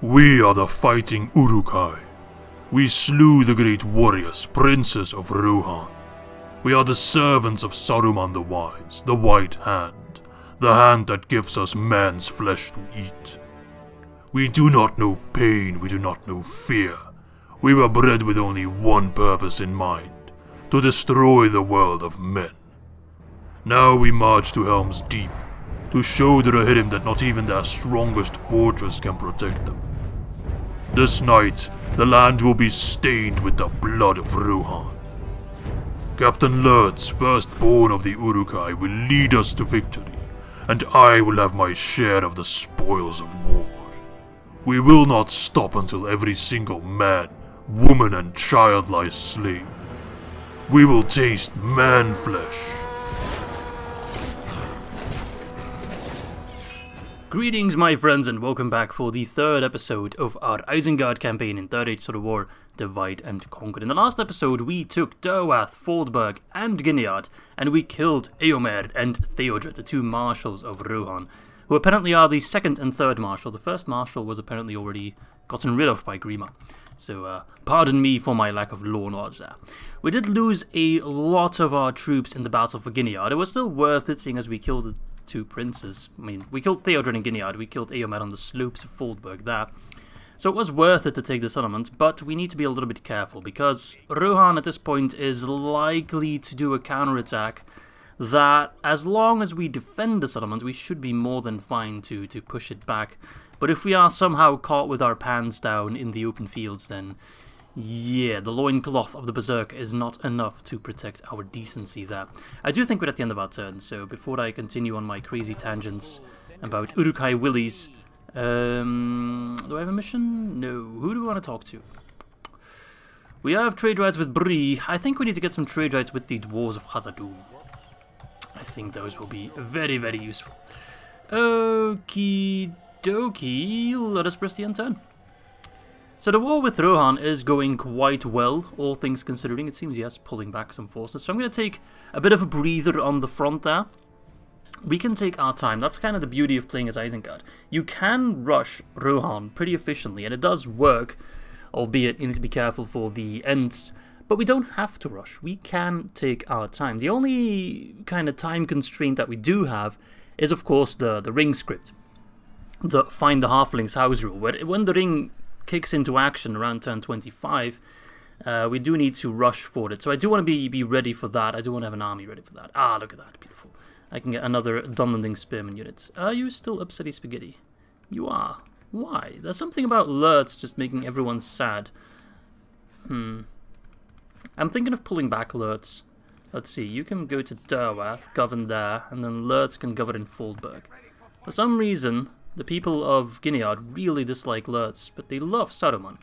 We are the fighting Uruk-hai. We slew the great warriors, princes of Rohan. We are the servants of Saruman the Wise, the White Hand, the hand that gives us man's flesh to eat. We do not know pain, we do not know fear. We were bred with only one purpose in mind, to destroy the world of men. Now we march to Helm's Deep, to show the Rohirrim that not even their strongest fortress can protect them. This night, the land will be stained with the blood of Rohan. Captain Lurtz, firstborn of the Uruk-hai, will lead us to victory, and I will have my share of the spoils of war. We will not stop until every single man, woman and child lies slain. We will taste man flesh. Greetings my friends and welcome back for the third episode of our Isengard campaign in Third Age Total War, Divide and Conquer. In the last episode we took Dorwath, Foldberg and Gineard and we killed Eomer and Theodred, the two marshals of Rohan, who apparently are the second and third marshal. The first marshal was apparently already gotten rid of by Grima. So, pardon me for my lack of lore knowledge there. We did lose a lot of our troops in the battle for Gineard. It was still worth it seeing as we killed the two princes. I mean, we killed Theodred and Gineard, we killed Eomer on the slopes of Foldberg there. So it was worth it to take the settlement, but we need to be a little bit careful, because Rohan at this point is likely to do a counterattack that, as long as we defend the settlement, we should be more than fine to push it back. But if we are somehow caught with our pants down in the open fields, then yeah, the loincloth of the Berserk is not enough to protect our decency there. I do think we're at the end of our turn, so before I continue on my crazy tangents about Uruk-hai willies, do I have a mission? No. Who do we want to talk to? We have trade rights with Bree. I think we need to get some trade rights with the dwarves of Khazad-dûm. I think those will be very, very useful. Okie dokie, let us press the end turn. So the war with Rohan is going quite well, all things considering. It seems he is pulling back some forces. So I'm going to take a bit of a breather on the front there. We can take our time. That's kind of the beauty of playing as Isengard. You can rush Rohan pretty efficiently, and it does work, albeit you need to be careful for the ends. But we don't have to rush. We can take our time. The only kind of time constraint that we do have is, of course, the ring script. The Find the Halfling's House rule, where when the ring kicks into action around turn 25, we do need to rush for it. So I do want to be ready for that. I do want to have an army ready for that. Ah, look at that. Beautiful. I can get another Dunlanding Spearman unit. Are you still upsetty spaghetti? You are. Why? There's something about Lurtz just making everyone sad. I'm thinking of pulling back Lurtz. Let's see. You can go to Dorwath, govern there, and then Lurtz can govern in Foldberg. For some reason, the people of Gineard really dislike Lurtz, but they love Saruman.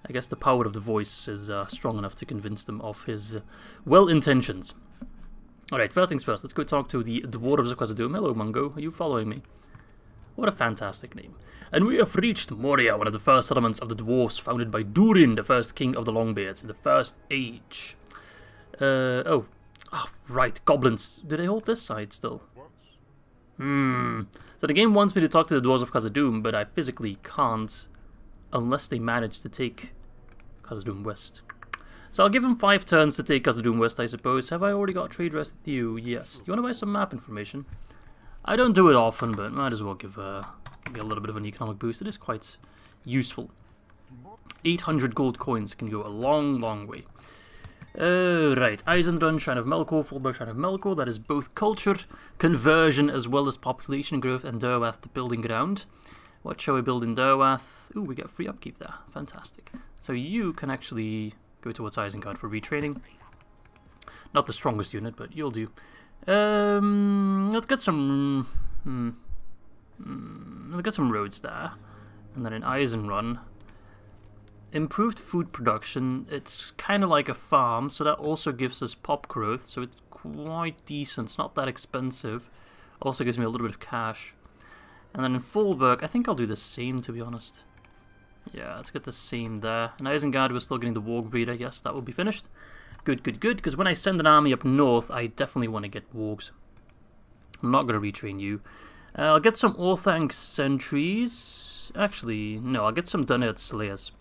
I guess the power of the voice is strong enough to convince them of his well-intentions. Alright, first things first, let's go talk to the dwarves of Khazad-dûm. Hello, Mungo, are you following me? What a fantastic name. And we have reached Moria, one of the first settlements of the dwarves, founded by Durin, the first king of the Longbeards, in the First Age. Oh, right, goblins. Do they hold this side still? So the game wants me to talk to the dwarves of Khazad-dûm, but I physically can't unless they manage to take Khazad-dûm West. So I'll give them 5 turns to take Khazad-dûm West, I suppose. Have I already got trade rest with you? Yes. Do you want to buy some map information? I don't do it often, but might as well give me a little bit of an economic boost. It is quite useful. 800 gold coins can go a long, long way. Right, Eisenrun, Shrine of Melkor, Foldberg, Shrine of Melkor, that is both culture, conversion, as well as population growth, and Dorwath, the building ground. What shall we build in Dorwath? Ooh, we get free upkeep there. Fantastic. So you can actually go towards Isengard for retraining. Not the strongest unit, but you'll do. Let's get some... let's get some roads there. And then in Eisenrun, improved food production. It's kind of like a farm, so that also gives us pop growth, so it's quite decent. It's not that expensive. Also gives me a little bit of cash. And then in Foldberg, I think I'll do the same, to be honest. Yeah, let's get the same there. In Isengard, we're still getting the Warg Breeder. Yes, that will be finished. Good, good, good, because when I send an army up north, I definitely want to get Wargs. I'm not going to retrain you. I'll get some Orthanc sentries. Actually, no, I'll get some Dunhead Slayers.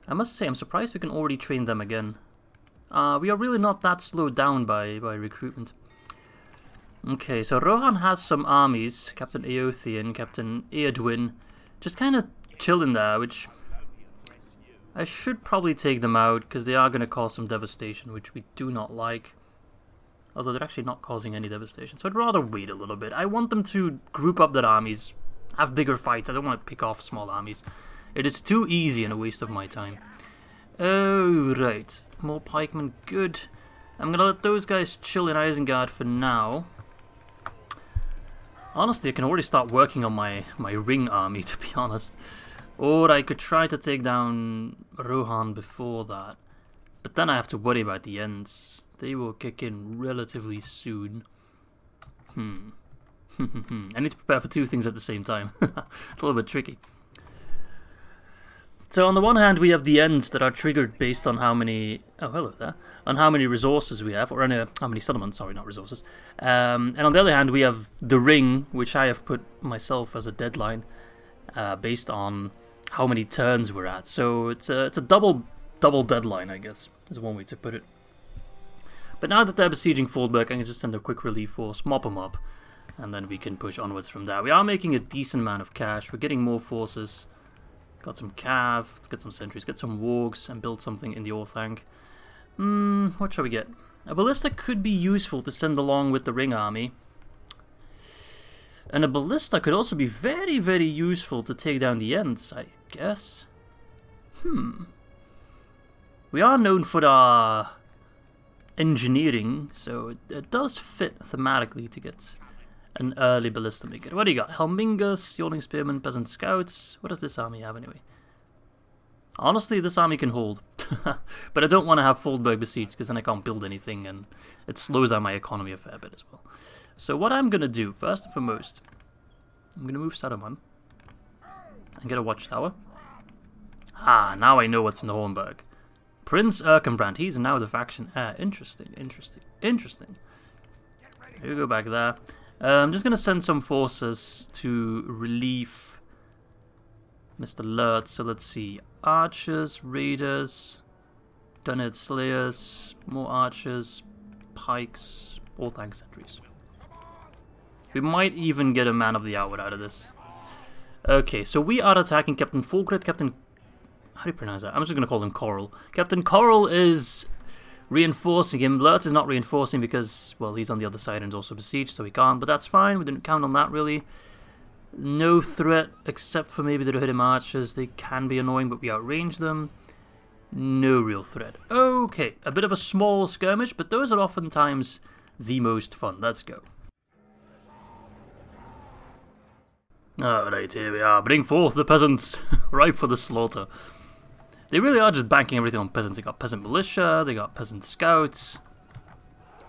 I must say, I'm surprised we can already train them again. We are really not that slowed down by recruitment. Okay, so Rohan has some armies. Captain Eothian, Captain Eredwin, just kind of chilling there, which I should probably take them out, because they are going to cause some devastation, which we do not like. Although they're actually not causing any devastation, so I'd rather wait a little bit. I want them to group up their armies, have bigger fights. I don't want to pick off small armies. It is too easy and a waste of my time. Oh, right. More pikemen, good. I'm going to let those guys chill in Isengard for now. Honestly, I can already start working on my ring army, to be honest. Or I could try to take down Rohan before that. But then I have to worry about the ends. They will kick in relatively soon. I need to prepare for two things at the same time. A little bit tricky. So on the one hand, we have the ends that are triggered based on how many... Oh, hello there. On how many resources we have, or how many settlements, sorry, not resources. And on the other hand, we have the ring, which I have put myself as a deadline, based on how many turns we're at. So it's a double deadline, I guess, is one way to put it. But now that they're besieging Fallberg, I can just send a quick relief force, mop them up, and then we can push onwards from there. We are making a decent amount of cash. We're getting more forces. Got some cav, let's get some sentries, get some wargs, and build something in the Orthanc. What shall we get? A ballista could be useful to send along with the ring army. And a ballista could also be very, very useful to take down the Ents, I guess. We are known for our engineering, so it does fit thematically to get an early ballista maker. What do you got? Helmingus, Yawning Spearmen, Peasant Scouts. What does this army have anyway? Honestly, this army can hold. But I don't want to have Fallberg besieged, because then I can't build anything, and it slows down my economy a fair bit as well. So what I'm going to do, first and foremost, I'm going to move Saruman and get a watchtower. Ah, now I know what's in the Hornburg. Prince Erkenbrand, he's now the faction heir. Interesting. We'll go back there. I'm just going to send some forces to relieve Mr. Lurt. So let's see. Archers, Raiders, Dunhead Slayers, more Archers, Pikes, Orthanc sentries. We might even get a Man of the Hour out of this. Okay, so we are attacking Captain Fulgrit, Captain... How do you pronounce that? I'm just going to call him Coral. Captain Coral is reinforcing him. Lurt is not reinforcing because, well, he's on the other side and is also besieged, so he can't. But that's fine. We didn't count on that, really. No threat, except for maybe the Rohirrim archers. They can be annoying, but we outrange them. No real threat. Okay, a bit of a small skirmish, but those are oftentimes the most fun. Let's go. Alright, here we are. Bring forth the peasants, ripe for the slaughter. They really are just banking everything on peasants. They got peasant militia, they got peasant scouts.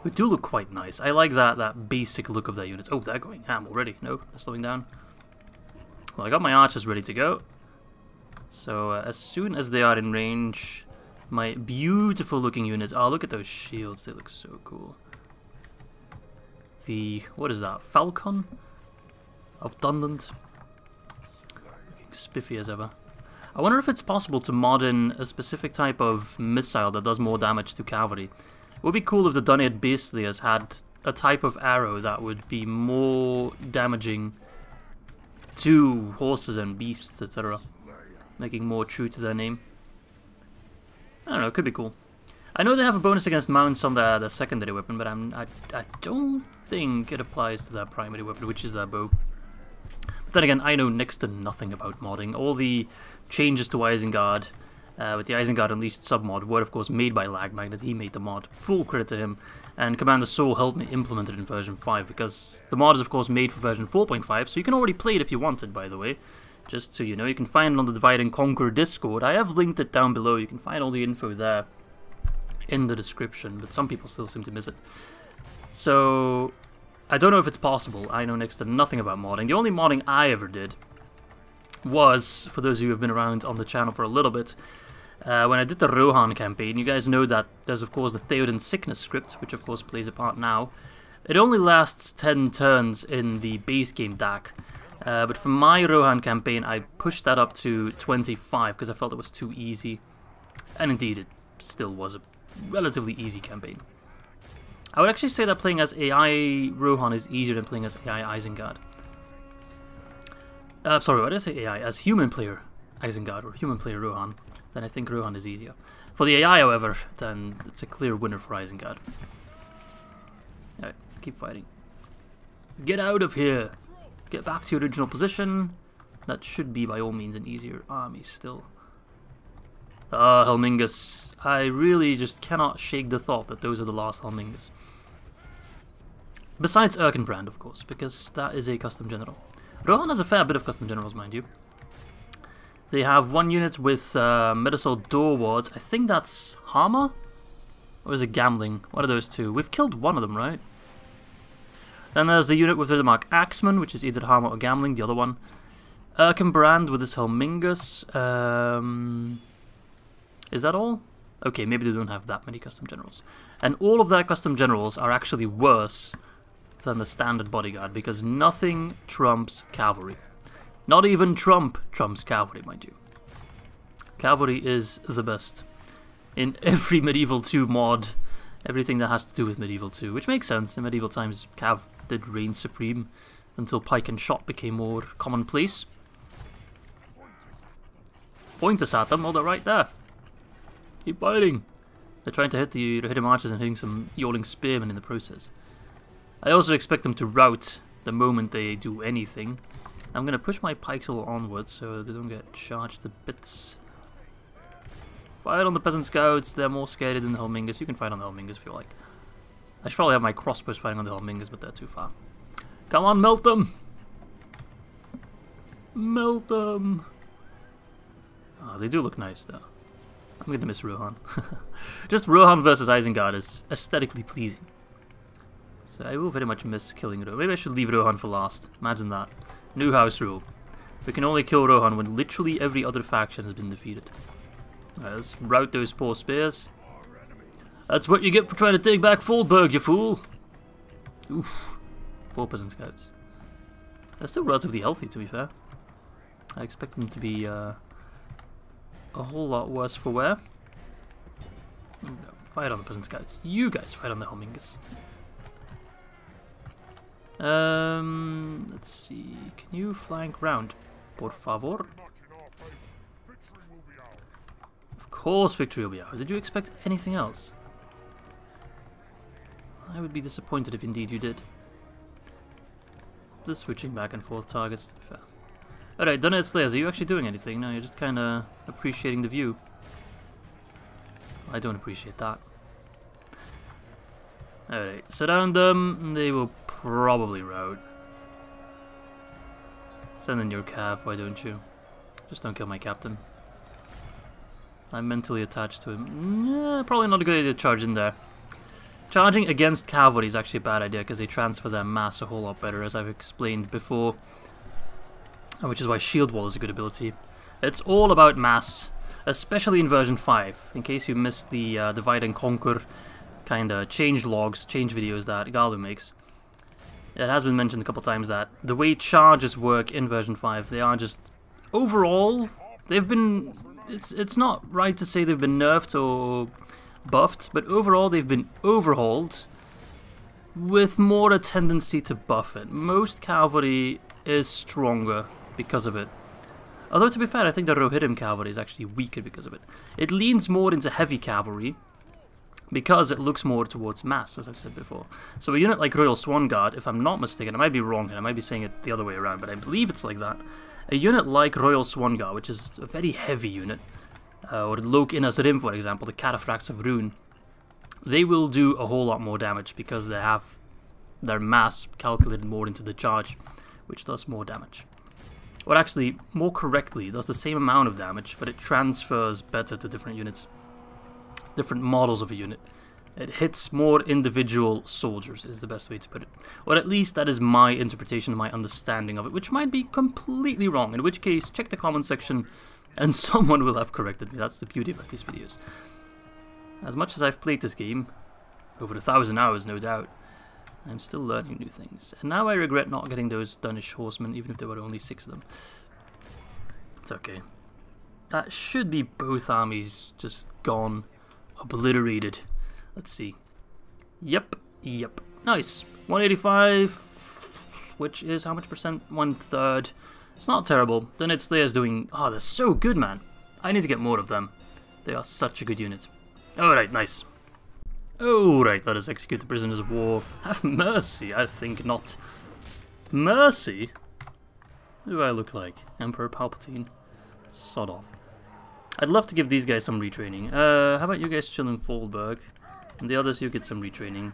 Who do look quite nice. I like that basic look of their units. Oh, they're going ham already. No, they're slowing down. Well, I got my archers ready to go. So as soon as they are in range, my beautiful looking units. Oh, look at those shields. They look so cool. The, what is that? Falcon of Dunland. Looking spiffy as ever. I wonder if it's possible to mod in a specific type of missile that does more damage to cavalry. It would be cool if the Dunhead Baseliers had a type of arrow that would be more damaging to horses and beasts, etc. Making more true to their name. I don't know, it could be cool. I know they have a bonus against mounts on their secondary weapon, but I don't think it applies to their primary weapon, which is their bow. But then again, I know next to nothing about modding. All the changes to Isengard, with the Isengard Unleashed submod, were of course made by Lagmagnet. He made the mod. Full credit to him. And Commnader Sol helped me implement it in version 5, because the mod is of course made for version 4.5, so you can already play it if you wanted, by the way. Just so you know, you can find it on the Divide and Conquer Discord. I have linked it down below. You can find all the info there in the description, but some people still seem to miss it. So I don't know if it's possible. I know next to nothing about modding. The only modding I ever did was, for those of you who have been around on the channel for a little bit, when I did the Rohan campaign. You guys know that there's of course the Theoden Sickness script, which of course plays a part now. It only lasts 10 turns in the base game DAC, but for my Rohan campaign I pushed that up to 25 because I felt it was too easy. And indeed, it still was a relatively easy campaign. I would actually say that playing as AI Rohan is easier than playing as AI Isengard. Sorry, why did I say AI? As human player Isengard or human player Rohan, then I think Rohan is easier. For the AI, however, then it's a clear winner for Isengard. Alright, keep fighting. Get out of here! Get back to your original position. That should be, by all means, an easier army still. Ah, Helmingus. I really just cannot shake the thought that those are the last Helmingus. Besides Erkenbrand, of course, because that is a custom general. Rohan has a fair bit of custom generals, mind you. They have one unit with Commnader Sol door wards. I think that's Hammer? Or is it Gambling? One of those two. We've killed one of them, right? Then there's the unit with the mark Axeman, which is either Hammer or Gambling, the other one. Erkenbrand with his Helmingus. Is that all? Okay, maybe they don't have that many custom generals. And all of their custom generals are actually worse than the standard bodyguard, because nothing trumps cavalry. Not even Trump trumps cavalry, mind you. Cavalry is the best. In every Medieval 2 mod, everything that has to do with Medieval 2, which makes sense. In medieval times, Cav did reign supreme until pike and shot became more commonplace. Point us at them, oh, they're right there. Keep fighting. They're trying to hit the him archers and hitting some yawling spearmen in the process. I also expect them to rout the moment they do anything. I'm going to push my pikes a little onwards so they don't get charged to bits. Fight on the peasant scouts, they're more scared than the Helmingus. You can fight on the Helmingus if you like. I should probably have my crossbows fighting on the Helmingus, but they're too far. Come on, melt them! Melt them! Oh, they do look nice though. I'm going to miss Rohan. Just Rohan versus Isengard is aesthetically pleasing. So I will very much miss killing Rohan. Maybe I should leave Rohan for last. Imagine that. New house rule. We can only kill Rohan when literally every other faction has been defeated. Alright, let's rout those poor spears. That's what you get for trying to take back Foldberg, you fool! Oof. Poor peasant scouts. They're still relatively healthy, to be fair. I expect them to be a whole lot worse for wear. No, fight on the peasant scouts. You guys fight on the Helmingus. Let's see. Can you flank round? Por favor. Of course victory will be ours. Did you expect anything else? I would be disappointed if indeed you did. Just switching back and forth targets, to be fair. Alright, Dunnet Slayers, are you actually doing anything? No, you're just kinda appreciating the view. I don't appreciate that. Alright, surround them, they will probably rout. Send in your cav, why don't you? Just don't kill my captain. I'm mentally attached to him. Yeah, probably not a good idea to charge in there. Charging against cavalry is actually a bad idea because they transfer their mass a whole lot better, as I've explained before. Which is why Shield Wall is a good ability. It's all about mass, especially in version 5. In case you missed the Divide and Conquer kind of change logs, change videos that Galu makes. It has been mentioned a couple times that the way charges work in version 5, they are just, overall, they've been, it's not right to say they've been nerfed or buffed, but overall they've been overhauled with more a tendency to buff it. Most cavalry is stronger because of it. Although to be fair, I think the Rohirrim cavalry is actually weaker because of it. It leans more into heavy cavalry because it looks more towards mass, as I've said before. So a unit like Royal Swan Guard, if I'm not mistaken, I might be wrong here, I might be saying it the other way around, but I believe it's like that. A unit like Royal Swan Guard, which is a very heavy unit, or Lok Inasrim, for example, the Cataphracts of Ruin, they will do a whole lot more damage because they have their mass calculated more into the charge, which does more damage. Or actually, more correctly, it does the same amount of damage, but it transfers better to different units. Different models of a unit. It hits more individual soldiers, is the best way to put it. Or at least that is my interpretation, my understanding of it, which might be completely wrong, in which case, check the comment section and someone will have corrected me. That's the beauty about these videos. As much as I've played this game, over 1,000 hours no doubt, I'm still learning new things. And now I regret not getting those Danish horsemen, even if there were only 6 of them. It's okay. That should be both armies just gone, obliterated. Let's see. Yep. Nice. 185, which is how much percent? 1/3. It's not terrible. The Nid Slayer's doing... Oh, they're so good, man. I need to get more of them. They are such a good unit. Alright, nice. Alright, let us execute the prisoners of war. Have mercy, I think not. Mercy? What do I look like? Emperor Palpatine? Sod off. I'd love to give these guys some retraining. How about you guys chill in Foldberg? And the others, you get some retraining.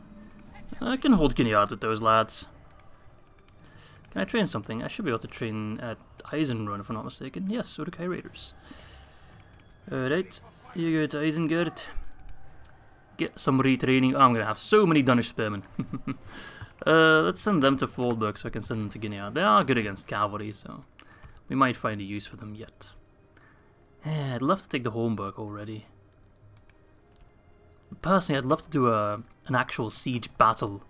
I can hold Gilead with those lads. Can I train something? I should be able to train at Isengard if I'm not mistaken. Yes, Uruk-hai Raiders. Alright, you go to Isengard. Get some retraining. Oh, I'm gonna have so many Danish spearmen. Let's send them to Foldberg so I can send them to Gilead. They are good against cavalry, so we might find a use for them yet. I'd love to take the Holmberg already. Personally, I'd love to do an actual siege battle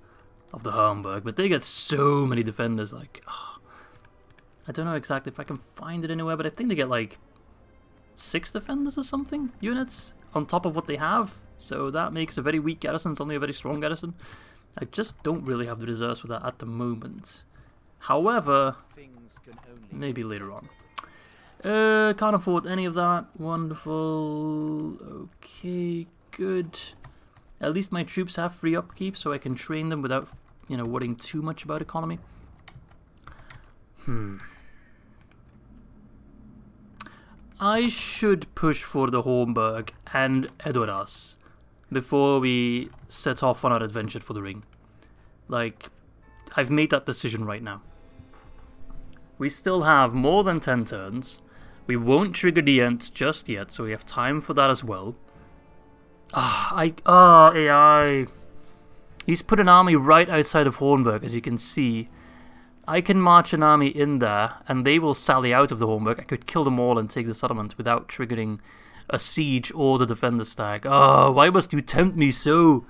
of the Holmberg, but they get so many defenders. Like, I don't know exactly if I can find it anywhere, but I think they get like 6 defenders or something units on top of what they have. So that makes a very weak garrison suddenly a very strong garrison. I just don't really have the reserves for that at the moment. However, maybe later on. Can't afford any of that. Wonderful. Okay, good. At least my troops have free upkeep, so I can train them without, you know, worrying too much about economy. I should push for the Holmberg and Edoras before we set off on our adventure for the ring. Like, I've made that decision right now. We still have more than 10 turns. We won't trigger the Ents just yet, so we have time for that as well. AI. He's put an army right outside of Holmberg, as you can see. I can march an army in there, and they will sally out of the Holmberg. I could kill them all and take the settlement without triggering a siege or the defender stag. Why must you tempt me so?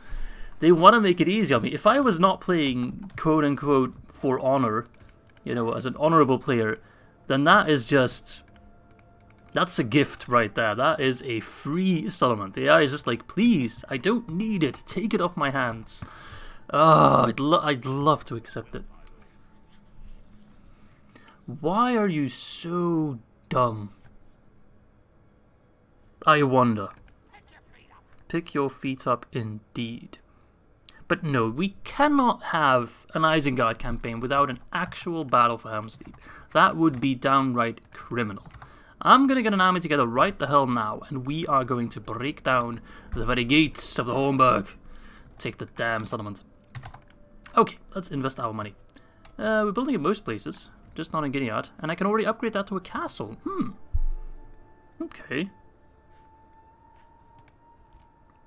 They want to make it easy on me. If I was not playing, quote-unquote, for honor, you know, as an honorable player, then that is just... That's a gift right there. That is a free settlement. The AI is just like, please, I don't need it. Take it off my hands. I'd love to accept it. Why are you so dumb? I wonder. Pick your feet up indeed. But no, we cannot have an Isengard campaign without an actual battle for Helm's Deep. That would be downright criminal. I'm going to get an army together right the hell now, and we are going to break down the very gates of the Holmberg. Take the damn settlement. Okay, let's invest our money. We're building in most places, just not in Gilead, and I can already upgrade that to a castle. Okay.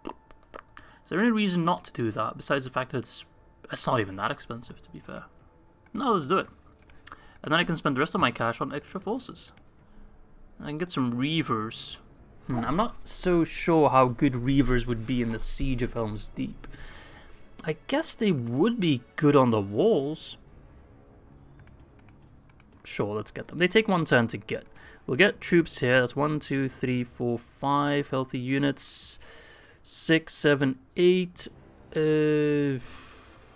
Is there any reason not to do that, besides the fact that it's not even that expensive, to be fair? No, let's do it. And then I can spend the rest of my cash on extra forces. I can get some Reavers. I'm not so sure how good Reavers would be in the Siege of Helm's Deep. I guess they would be good on the walls. Sure, let's get them. They take 1 turn to get. We'll get troops here. That's 1, 2, 3, 4, 5 healthy units. 6, 7, 8,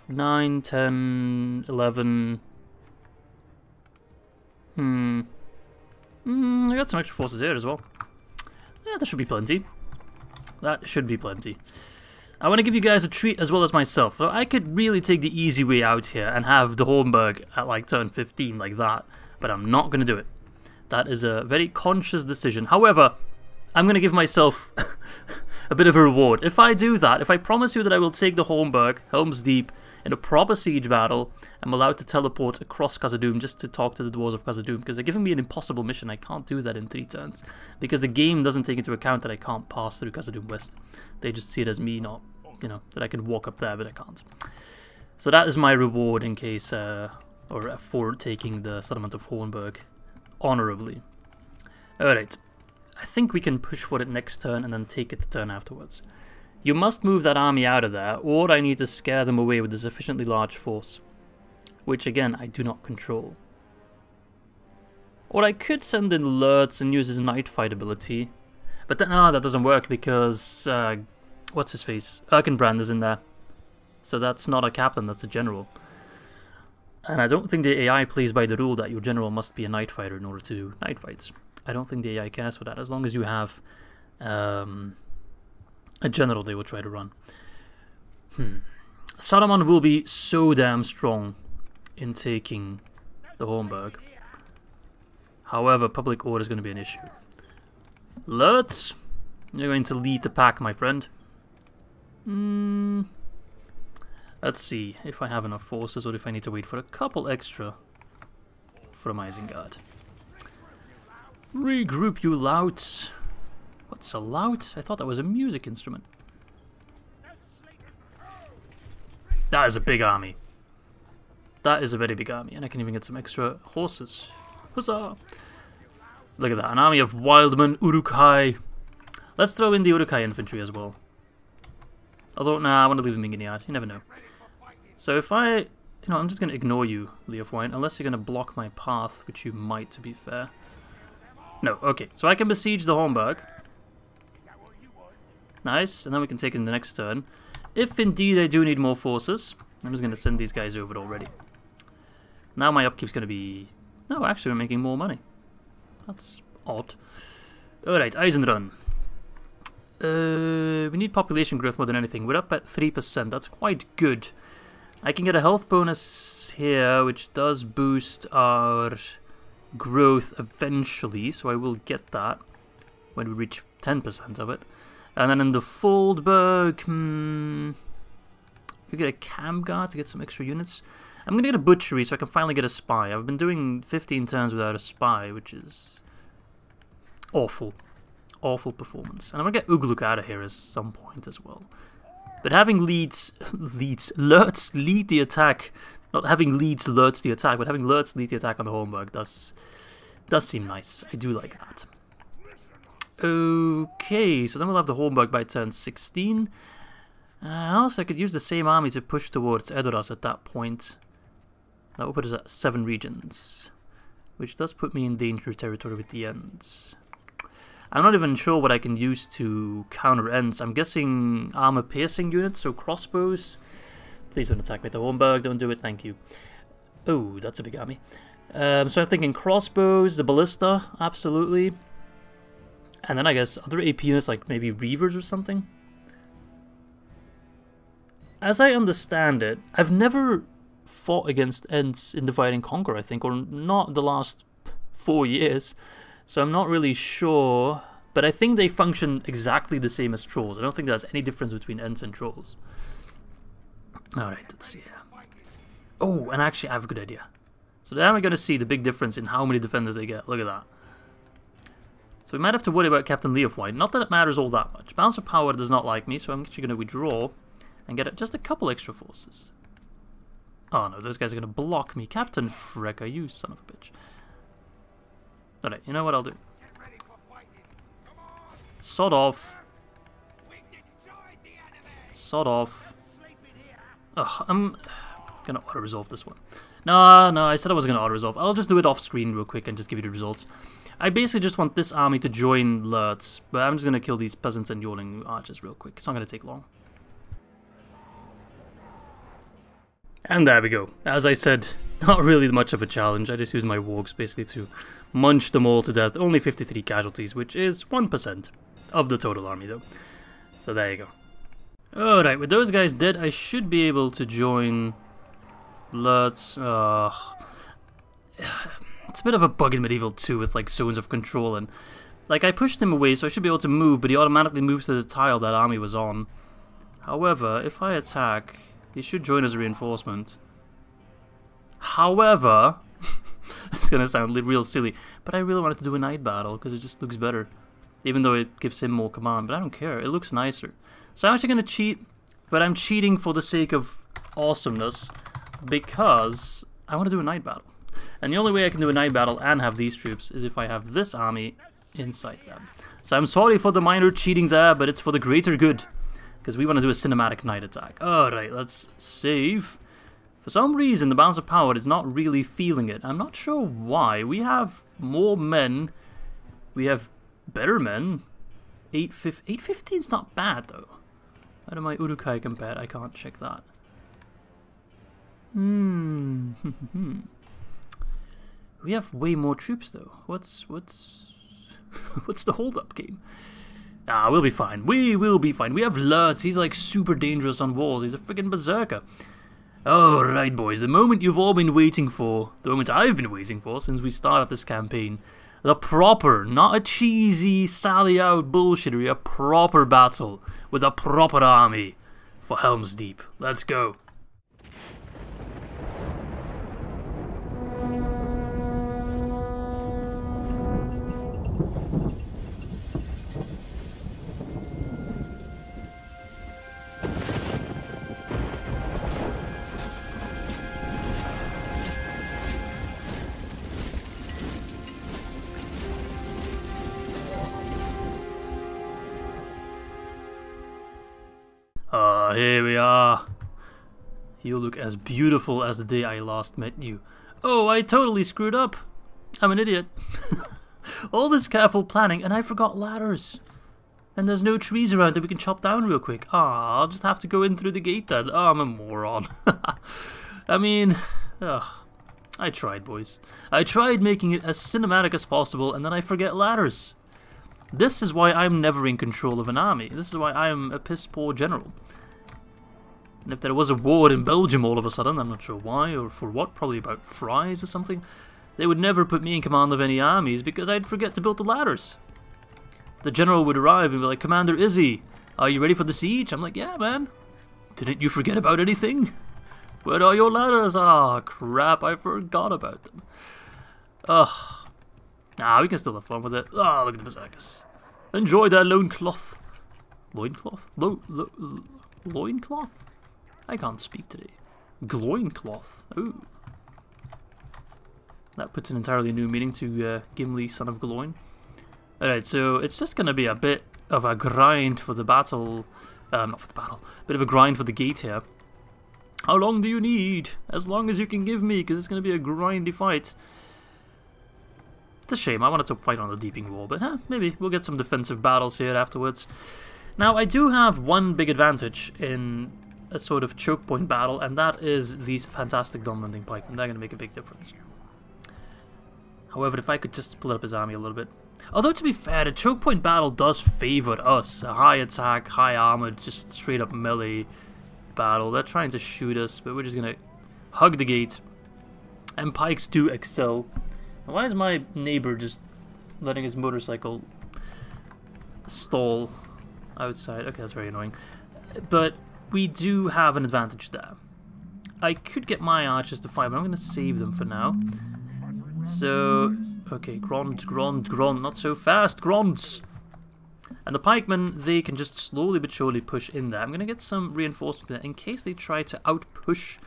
9, 10, 11. I got some extra forces here as well. Yeah, that should be plenty. That should be plenty. I want to give you guys a treat as well as myself. So I could really take the easy way out here and have the Holmberg at like turn 15 like that. But I'm not going to do it. That is a very conscious decision. However, I'm going to give myself a bit of a reward. If I do that, if I promise you that I will take the Holmberg, Helm's Deep, in a proper siege battle, I'm allowed to teleport across Khazad-dûm just to talk to the dwarves of Khazad-dûm, because they're giving me an impossible mission. I can't do that in 3 turns, because the game doesn't take into account that I can't pass through Khazad-dûm West. They just see it as me not, you know, that I can walk up there, but I can't. So that is my reward in case, or for taking the settlement of Holmberg honorably. Alright, I think we can push for it next turn and then take it the turn afterwards. You must move that army out of there, or I need to scare them away with a sufficiently large force. Which, again, I do not control. Or I could send in Lurtz and use his Night Fight ability. But then, that doesn't work because, what's his face? Erkenbrand is in there. So that's not a captain, that's a general. And I don't think the AI plays by the rule that your general must be a Night Fighter in order to do Night Fights. I don't think the AI cares for that, as long as you have a general they will try to run. Saruman will be so damn strong in taking the Hornburg. However, public order is going to be an issue. Lurtz, you're going to lead the pack, my friend. Let's see if I have enough forces or if I need to wait for a couple extra from Isengard. Regroup, you louts. What's a lout? I thought that was a music instrument. That is a big army. That is a very big army, and I can even get some extra horses. Huzzah! Look at that, an army of Wildmen, Uruk-hai. Let's throw in the Uruk-hai infantry as well. Although, nah, I want to leave them in Gilead, you never know. So if I'm just going to ignore you, Leofwine, unless you're going to block my path, which you might, to be fair. No, okay, so I can besiege the Hornburg. Nice, and then we can take it in the next turn. If indeed I do need more forces, I'm just going to send these guys over already. Now my upkeep's going to be... No, actually we're making more money. That's odd. Alright, Eisenrun. We need population growth more than anything. We're up at 3%, that's quite good. I can get a health bonus here, which does boost our growth eventually, so I will get that when we reach 10% of it. And then in the Foldberg, could get a Camguard to get some extra units. I'm going to get a Butchery so I can finally get a Spy. I've been doing 15 turns without a Spy, which is awful. Awful performance. And I'm going to get Ugluk out of here at some point as well. But having Lurtz lead the attack, not having Lurtz the attack, but having Lurtz lead the attack on the Hornburg does seem nice. I do like that. Okay, so then we'll have the Hornburg by turn 16. Also, I could use the same army to push towards Edoras at that point. That will put us at 7 regions, which does put me in danger territory with the Ents. I'm not even sure what I can use to counter Ents. I'm guessing armor-piercing units, so crossbows. Please don't attack me at the Hornburg, don't do it, thank you. Oh, that's a big army. So I'm thinking crossbows, the ballista, absolutely. And then I guess other AP units like maybe Reavers or something. As I understand it, I've never fought against Ents in Divide and Conquer, I think, or not the last 4 years. So I'm not really sure, but I think they function exactly the same as Trolls. I don't think there's any difference between Ents and Trolls. Alright, let's see here. Oh, and actually I have a good idea. So now we're going to see the big difference in how many defenders they get. Look at that. So we might have to worry about Captain Leofwine. Not that it matters all that much. Balance of Power does not like me, so I'm actually going to withdraw and get just a couple extra forces. Oh no, those guys are going to block me. Captain Frecker, you son of a bitch. Alright, you know what I'll do? Sod off. Sod off. Ugh, I'm going to auto-resolve this one. No, I said I wasn't going to auto-resolve. I'll just do it off-screen real quick and just give you the results. I basically just want this army to join Lurtz, but I'm just going to kill these peasants and yawning archers real quick. It's not going to take long. And there we go. As I said, not really much of a challenge. I just used my wargs basically to munch them all to death. Only 53 casualties, which is 1% of the total army though. So there you go. Alright, with those guys dead, I should be able to join Lurtz. It's a bit of a bug in Medieval 2 with like zones of control, and like I pushed him away so I should be able to move, but he automatically moves to the tile that army was on. However, if I attack, he should join as a reinforcement. However, it's gonna sound real silly, but I really wanted to do a night battle because it just looks better, even though it gives him more command, but I don't care, it looks nicer. So I'm actually gonna cheat, but I'm cheating for the sake of awesomeness because I want to do a night battle. And the only way I can do a night battle and have these troops is if I have this army inside them. So I'm sorry for the minor cheating there, but it's for the greater good. Because we want to do a cinematic knight attack. Alright, let's save. For some reason, the balance of power is not really feeling it. I'm not sure why. We have more men. We have better men. 815 is not bad, though. How do my Uruk-hai compare? I can't check that. We have way more troops, though. What's the hold-up game? Ah, we'll be fine. We will be fine. We have Lurtz. He's like super dangerous on walls. He's a freaking berserker. Alright, boys. The moment you've all been waiting for. The moment I've been waiting for since we started this campaign. The proper, not a cheesy, sally out bullshittery, a proper battle with a proper army for Helm's Deep. Let's go. Here we are. You look as beautiful as the day I last met you. Oh, I totally screwed up. I'm an idiot. All this careful planning and I forgot ladders. And there's no trees around that we can chop down real quick. Ah, I'll just have to go in through the gate then. Oh, I'm a moron. I mean, I tried, boys. I tried making it as cinematic as possible and then I forget ladders. This is why I'm never in control of an army. This is why I'm a piss poor general. And if there was a war in Belgium all of a sudden, I'm not sure why or for what, probably about fries or something, they would never put me in command of any armies because I'd forget to build the ladders. The general would arrive and be like, Commander Izzy, are you ready for the siege? I'm like, yeah, man. Didn't you forget about anything? Where are your ladders? Ah, crap, I forgot about them. Ugh. Nah, we can still have fun with it. Ah, look at the berserkers. Enjoy their loincloth. Loincloth? Loincloth? I can't speak today. Gloincloth. Ooh. That puts an entirely new meaning to Gimli, son of Gloin. Alright, so it's just going to be a bit of a grind for the battle. Not for the battle. Bit of a grind for the gate here. How long do you need? As long as you can give me, because it's going to be a grindy fight. It's a shame. I wanted to fight on the Deeping Wall, but maybe we'll get some defensive battles here afterwards. Now, I do have one big advantage in a sort of choke point battle, and that is these fantastic Dunlending pikemen. They're going to make a big difference. However, if I could just split up his army a little bit. Although, to be fair, the choke point battle does favor us. A high attack, high armor, just straight up melee battle. They're trying to shoot us, but we're just going to hug the gate. And pikes do excel. Why is my neighbor just letting his motorcycle stall outside? Okay, that's very annoying. But we do have an advantage there. I could get my archers to fight, but I'm going to save them for now. So, okay, Grond, not so fast, Gronds! And the pikemen, they can just slowly but surely push in there. I'm going to get some reinforcements there in case they try to outpush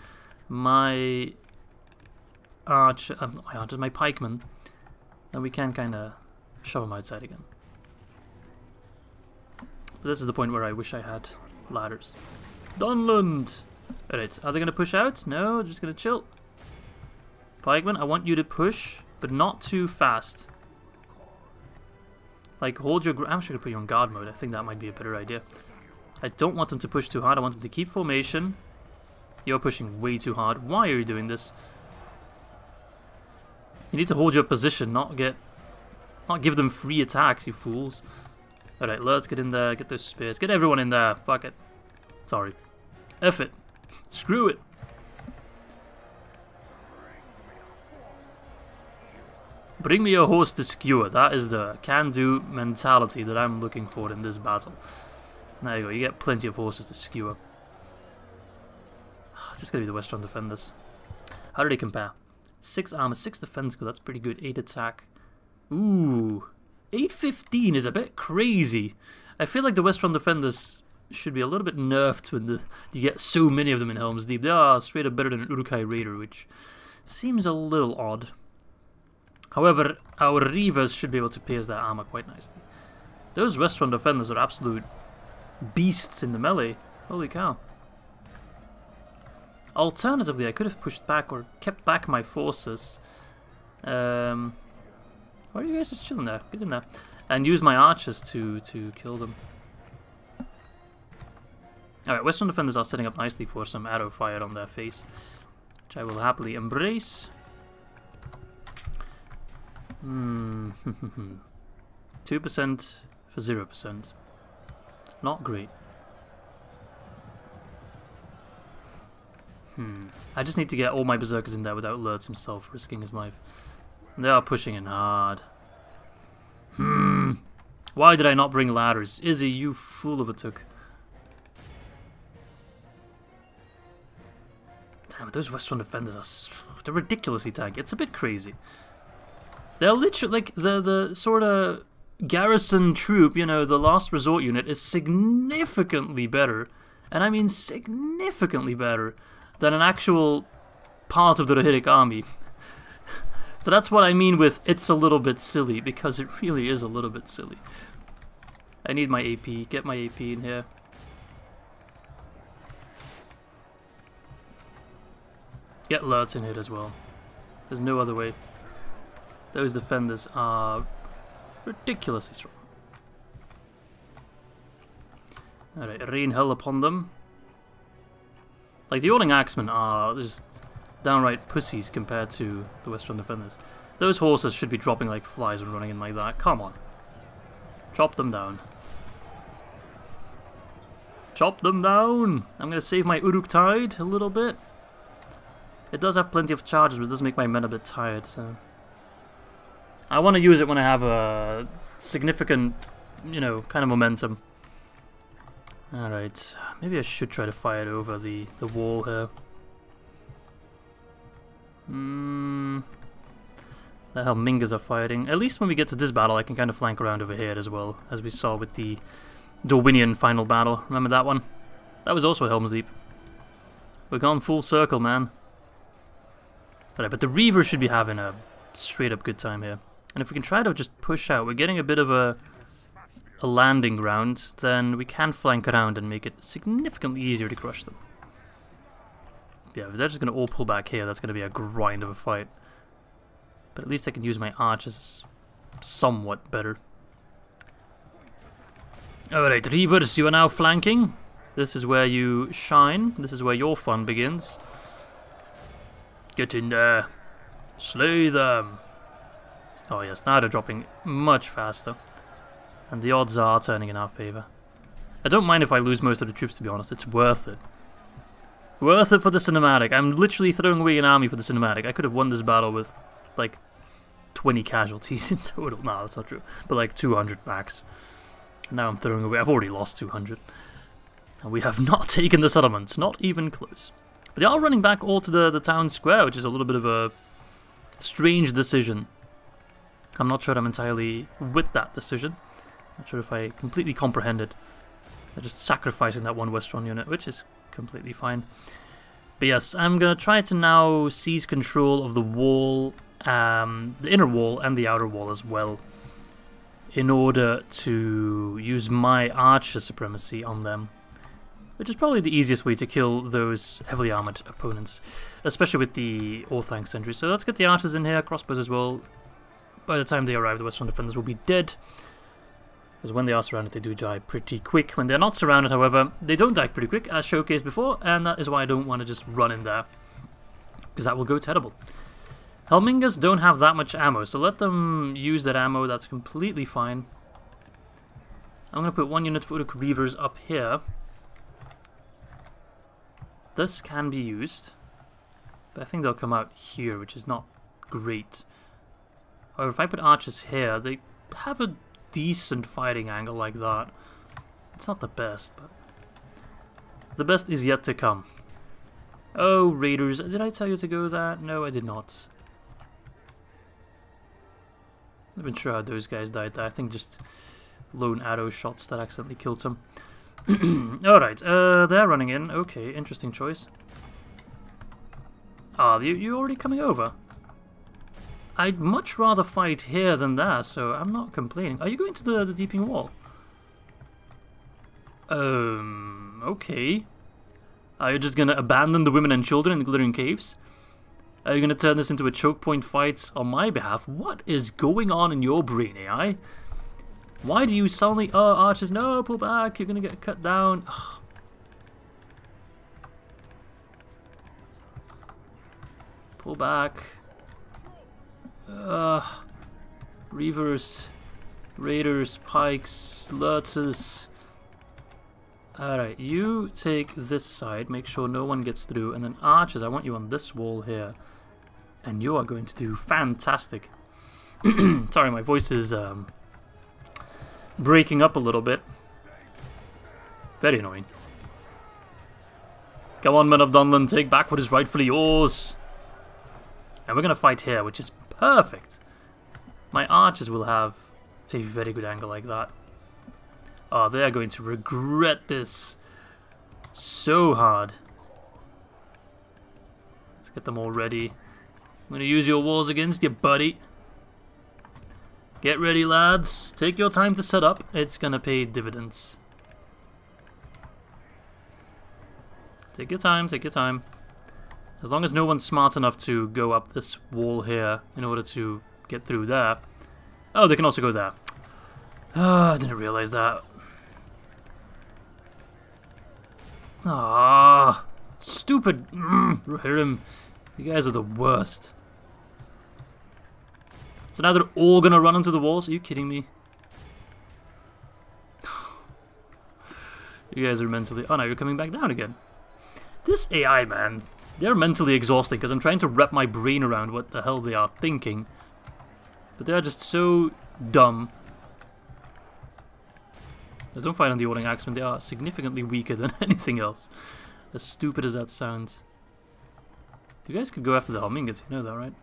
my my pikemen. Then we can kind of shove them outside again. But this is the point where I wish I had ladders. Dunland! Alright, are they going to push out? No, they're just going to chill. Pikeman, I want you to push, but not too fast. Like, hold your... I'm actually going to put you on guard mode. I think that might be a better idea. I don't want them to push too hard. I want them to keep formation. You're pushing way too hard. Why are you doing this? You need to hold your position, not give them free attacks, you fools. Alright, let's get in there, get those spears. Get everyone in there. Fuck it. Sorry. F it. Screw it. Bring me a horse to skewer. That is the can-do mentality that I'm looking for in this battle. There you go. You get plenty of horses to skewer. Just gonna be the Western defenders. How do they compare? 6 armor, 6 defense skill. That's pretty good. 8 attack. Ooh. 815 is a bit crazy. I feel like the Western defenders should be a little bit nerfed when you get so many of them in Helm's Deep. They are straight up better than an Uruk-hai Raider, which seems a little odd. However, our Reavers should be able to pierce their armor quite nicely. Those Western defenders are absolute beasts in the melee. Holy cow. Alternatively, I could have pushed back or kept back my forces. Why are you guys just chilling there? Get in there. And use my archers to kill them. Alright, Western defenders are setting up nicely for some arrow fire on their face, which I will happily embrace. 2% for 0%. Not great. I just need to get all my berserkers in there without Lurtz himself risking his life. They are pushing in hard. Why did I not bring ladders? Izzy, you fool of a took. Damn it, those Western defenders are... they're ridiculously tanky. It's a bit crazy. They're literally, like, the sort of garrison troop, you know, the last resort unit is significantly better, and I mean significantly better, than an actual part of the Rohirric army. So that's what I mean with it's a little bit silly, because it really is a little bit silly. I need my AP, get my AP in here. Get Lurtz in here as well. There's no other way. Those defenders are ridiculously strong. Alright, rain hell upon them. Like, the Orthanc Axemen are just downright pussies compared to the Western defenders. Those horses should be dropping like flies when running in like that. Come on. Chop them down. Chop them down! I'm gonna save my Uruk Tide a little bit. It does have plenty of charges, but it does make my men a bit tired, so... I want to use it when I have a significant, you know, kind of momentum. Alright, maybe I should try to fire it over the wall here. The Helmingers are fighting. At least when we get to this battle, I can kind of flank around over here as well, as we saw with the Dorwinion final battle. Remember that one? That was also Helm's Deep. We're gone full circle, man. Alright, but the Reavers should be having a straight up good time here. And if we can try to just push out, we're getting a bit of a landing ground, then we can flank around and make it significantly easier to crush them. Yeah, if they're just going to all pull back here, that's going to be a grind of a fight. But at least I can use my archers somewhat better. Alright, Reavers, you are now flanking. This is where you shine. This is where your fun begins. Get in there. Slay them. Oh yes, now they're dropping much faster. And the odds are turning in our favour. I don't mind if I lose most of the troops, to be honest. It's worth it. Worth it for the cinematic. I'm literally throwing away an army for the cinematic. I could have won this battle with, like, 20 casualties in total. No, that's not true. But like 200 max. Now I'm throwing away. I've already lost 200. And we have not taken the settlement. Not even close. But they are running back all to the town square, which is a little bit of a strange decision. I'm not sure I'm entirely with that decision. Not sure if I completely comprehend it. They're just sacrificing that one Westron unit, which is completely fine. But yes, I'm going to try to now seize control of the wall, the inner wall and the outer wall as well, in order to use my archer supremacy on them, which is probably the easiest way to kill those heavily armored opponents, especially with the Orthanc sentry. So let's get the archers in here, crossbows as well. By the time they arrive, the Western defenders will be dead. Because when they are surrounded, they do die pretty quick. When they're not surrounded, however, they don't die pretty quick, as showcased before, and that is why I don't want to just run in there, because that will go terrible. Helmingers don't have that much ammo, so let them use that ammo. That's completely fine. I'm going to put one unit of Uruk Reavers up here. This can be used, but I think they'll come out here, which is not great. However, if I put archers here, they have a decent fighting angle like that. It's not the best, but the best is yet to come. Oh, raiders, did I tell you to go there? No, I did not. I'm not even sure how those guys died there. I think just lone arrow shots that accidentally killed some. Alright, they're running in. Okay, interesting choice. Ah, you already coming over? I'd much rather fight here than there, so I'm not complaining. Are you going to the deeping wall? Okay. Are you just gonna abandon the women and children in the glittering caves? Are you gonna turn this into a choke point fight on my behalf? What is going on in your brain, AI? Why do you suddenly... Oh, archers, no, pull back, you're gonna get cut down. Ugh. Pull back. Reavers, raiders, pikes, lurtzes. Alright, you take this side, make sure no one gets through, and then archers, I want you on this wall here. And you are going to do fantastic. Sorry, my voice is breaking up a little bit. Very annoying. Come on, men of Dunland, take back what is rightfully yours. And we're going to fight here, which is perfect. My archers will have a very good angle like that. Oh, they are going to regret this so hard. Let's get them all ready. I'm going to use your walls against you, buddy. Get ready, lads. Take your time to set up. It's going to pay dividends. Take your time, take your time. As long as no one's smart enough to go up this wall here in order to get through there. Oh, they can also go there. Oh, I didn't realize that. Ah, stupid. Helm. You guys are the worst. So now they're all gonna run into the walls? Are you kidding me? You guys are mentally... Oh, now you're coming back down again. This AI, man. They're mentally exhausting because I'm trying to wrap my brain around what the hell they are thinking. But they're just so dumb. They don't fight on the Orthanc axemen. They are significantly weaker than anything else. As stupid as that sounds. You guys could go after the Helmingas, you know that, right?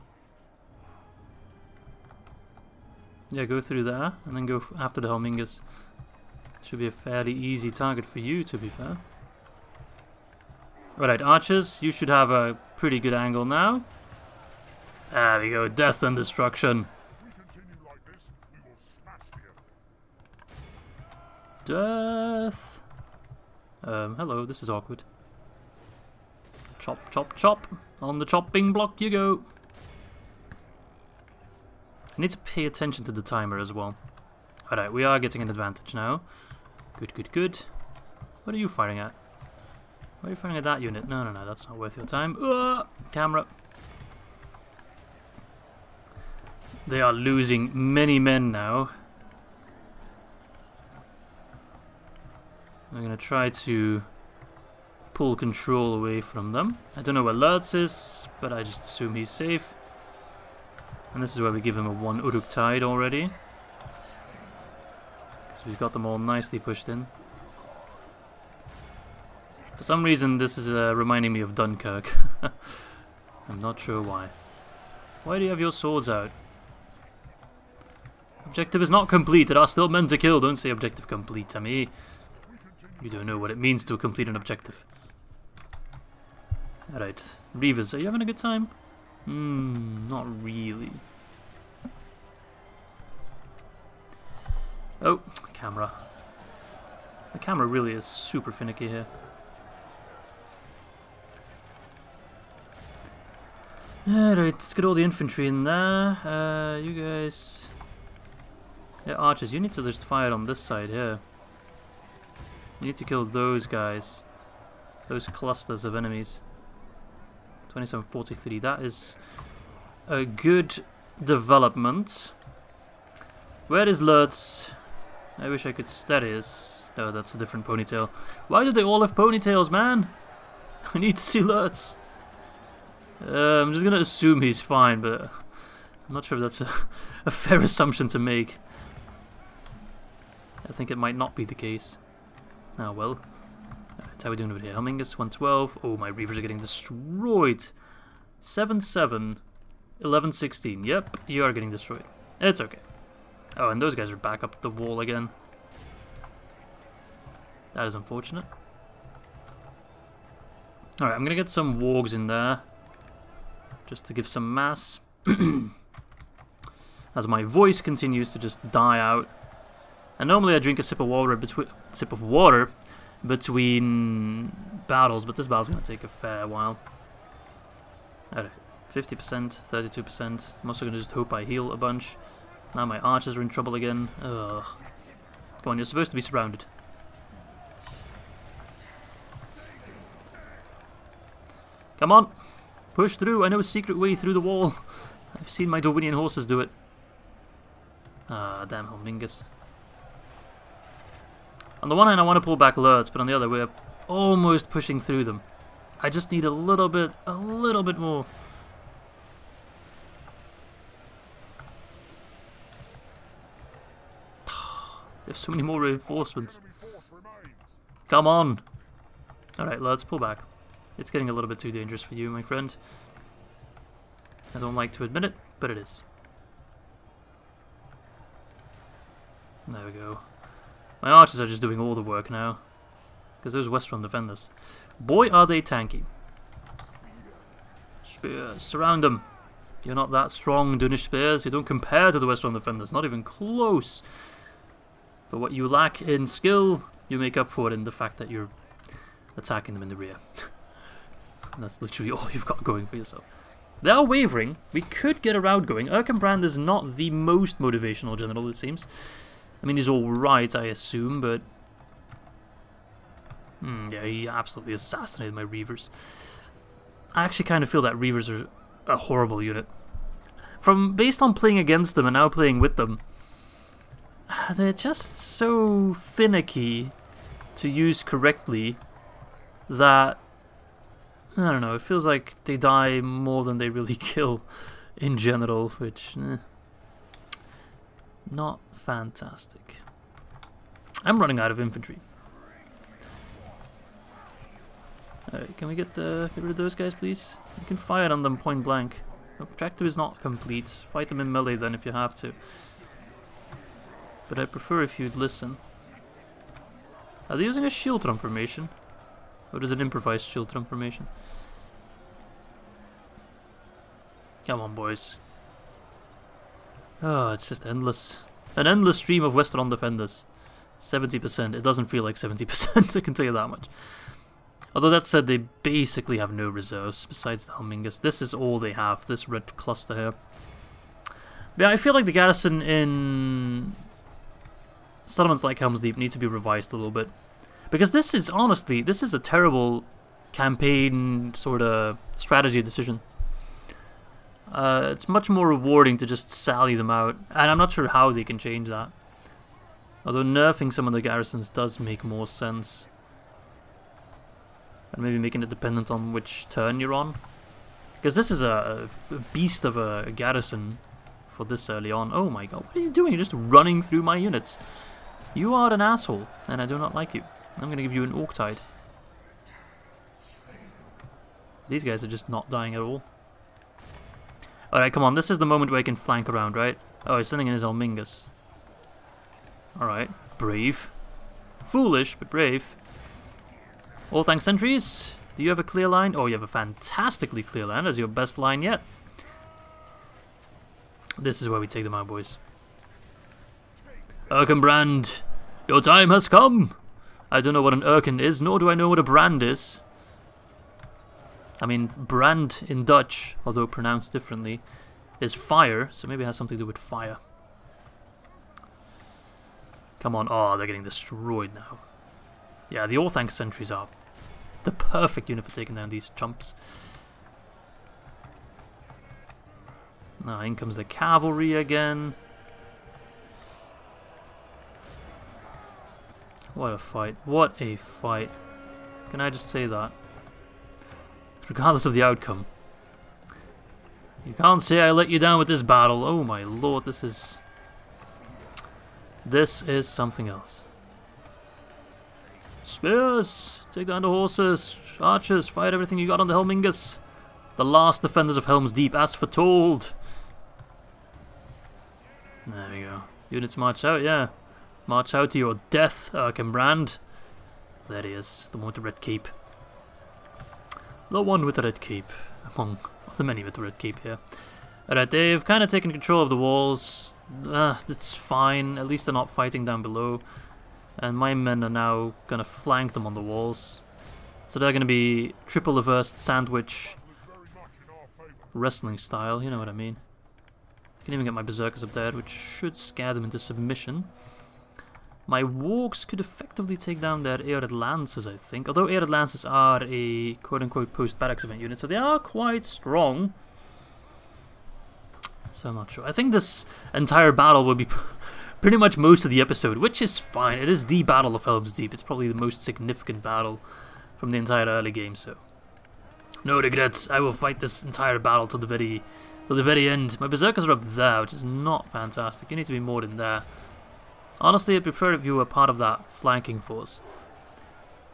Yeah, go through there and then go after the Helmingas. Should be a fairly easy target for you, to be fair. Alright, archers, you should have a pretty good angle now. There we go, death and destruction. Death. Hello, this is awkward. Chop, chop, chop. On the chopping block you go. I need to pay attention to the timer as well. Alright, we are getting an advantage now. Good, good, good. What are you firing at? Why are you firing at that unit? No, no, no, that's not worth your time. Camera. They are losing many men now. I'm going to try to pull control away from them. I don't know where Lurtz is, but I just assume he's safe. And this is where we give him a 1 Uruk tide already. Because we've got them all nicely pushed in. For some reason this is reminding me of Dunkirk. I'm not sure why. Why do you have your swords out? Objective is not complete. There are still men to kill. Don't say objective complete to me. You don't know what it means to complete an objective. Alright. Reavers, are you having a good time? Not really. Oh, camera. The camera really is super finicky here. Alright, let's get all the infantry in there. You guys... Yeah, archers, you need to just fire on this side here. You need to kill those guys. Those clusters of enemies. 2743, that is a good development. Where is Lurtz? I wish I could... That is... No, that's a different ponytail. Why do they all have ponytails, man? I need to see Lurtz. I'm just gonna assume he's fine, but I'm not sure if that's a fair assumption to make. I think it might not be the case. Ah, well. Alright, how are we doing over here? Helmingas, 112. Oh, my Reavers are getting destroyed. 7-7. 11-16. Yep, you are getting destroyed. It's okay. Oh, and those guys are back up the wall again. That is unfortunate. Alright, I'm gonna get some wargs in there. Just to give some mass. As my voice continues to just die out. And normally I drink a sip of water between battles, but this battle's going to take a fair while. Alright, 50%, 32%. I'm also going to just hope I heal a bunch. Now my archers are in trouble again. Ugh. Come on, you're supposed to be surrounded. Come on! Push through! I know a secret way through the wall. I've seen my Dorwinion horses do it. Ah, damn Helmingus. On the one hand, I want to pull back alerts, but on the other, we're almost pushing through them. I just need a little bit more. There's so many more reinforcements. Come on! Alright, let's pull back. It's getting a little bit too dangerous for you, my friend. I don't like to admit it, but it is. There we go. My archers are just doing all the work now. Because those Westron defenders, boy are they tanky. Spears, surround them. You're not that strong, Dunish spears. You don't compare to the Westron defenders, not even close. But what you lack in skill, you make up for it in the fact that you're attacking them in the rear. And that's literally all you've got going for yourself. They are wavering. We could get a rout going. Erkenbrand is not the most motivational general, it seems. I mean, he's alright, I assume, but... yeah, he absolutely assassinated my Reavers. I actually kind of feel that Reavers are a horrible unit. Based on playing against them and now playing with them, they're just so finicky to use correctly that... I don't know, it feels like they die more than they really kill in general, which... not fantastic. I'm running out of infantry. Alright, can we get rid of those guys, please? You can fire on them point blank. Objective is not complete. Fight them in melee then if you have to. But I prefer if you'd listen. Are they using a shield transformation? Or is it an improvised shield transformation? Come on, boys. Oh, it's just endless. An endless stream of Westron defenders. 70%. It doesn't feel like 70%, I can tell you that much. Although that said, they basically have no reserves besides the Helmingus. This is all they have, this red cluster here. Yeah, I feel like the garrison in settlements like Helm's Deep need to be revised a little bit. Because this is, honestly, this is a terrible campaign sort of strategy decision. It's much more rewarding to just sally them out, and I'm not sure how they can change that. Although nerfing some of the garrisons does make more sense. And maybe making it dependent on which turn you're on. Because this is a beast of a garrison for this early on. Oh my god, what are you doing? You're just running through my units. You are an asshole, and I do not like you. I'm going to give you an Orc Tide. These guys are just not dying at all. Alright, come on, this is the moment where I can flank around, right? Oh, he's sending in his Helmingus. Alright, brave. Foolish, but brave. Orthanc sentries, do you have a clear line? Oh, you have a fantastically clear line, as your best line yet. This is where we take them out, boys. Erkenbrand, your time has come! I don't know what an Erken is, nor do I know what a brand is. I mean, brand in Dutch, although pronounced differently, is fire, so maybe it has something to do with fire. Come on, oh, they're getting destroyed now. Yeah, the Orthanc sentries are the perfect unit for taking down these chumps. Now, in comes the cavalry again. What a fight. What a fight. Can I just say that? Regardless of the outcome. You can't say I let you down with this battle. Oh my lord, this is something else. Spears! Take down the horses. Archers, fight everything you got on the Helmingus. The last defenders of Helm's Deep, as foretold. There we go. Units march out, yeah. March out to your death, Erkenbrand. There he is, the one with the red cape. The one with the red cape, among the many with the red cape here. Alright, they've kind of taken control of the walls. It's fine, at least they're not fighting down below. And my men are now going to flank them on the walls. So they're going to be triple reversed sandwich wrestling style, you know what I mean. Can even get my berserkers up there, which should scare them into submission. My wargs could effectively take down their Ered lances, I think. Although Ered lances are a quote-unquote post-barracks event unit, so they are quite strong. So I'm not sure. I think this entire battle will be pretty much most of the episode, which is fine. It is the Battle of Helm's Deep. It's probably the most significant battle from the entire early game, so no regrets. I will fight this entire battle till the very end. My berserkers are up there, which is not fantastic. You need to be more in there. Honestly, I'd prefer if you were part of that flanking force.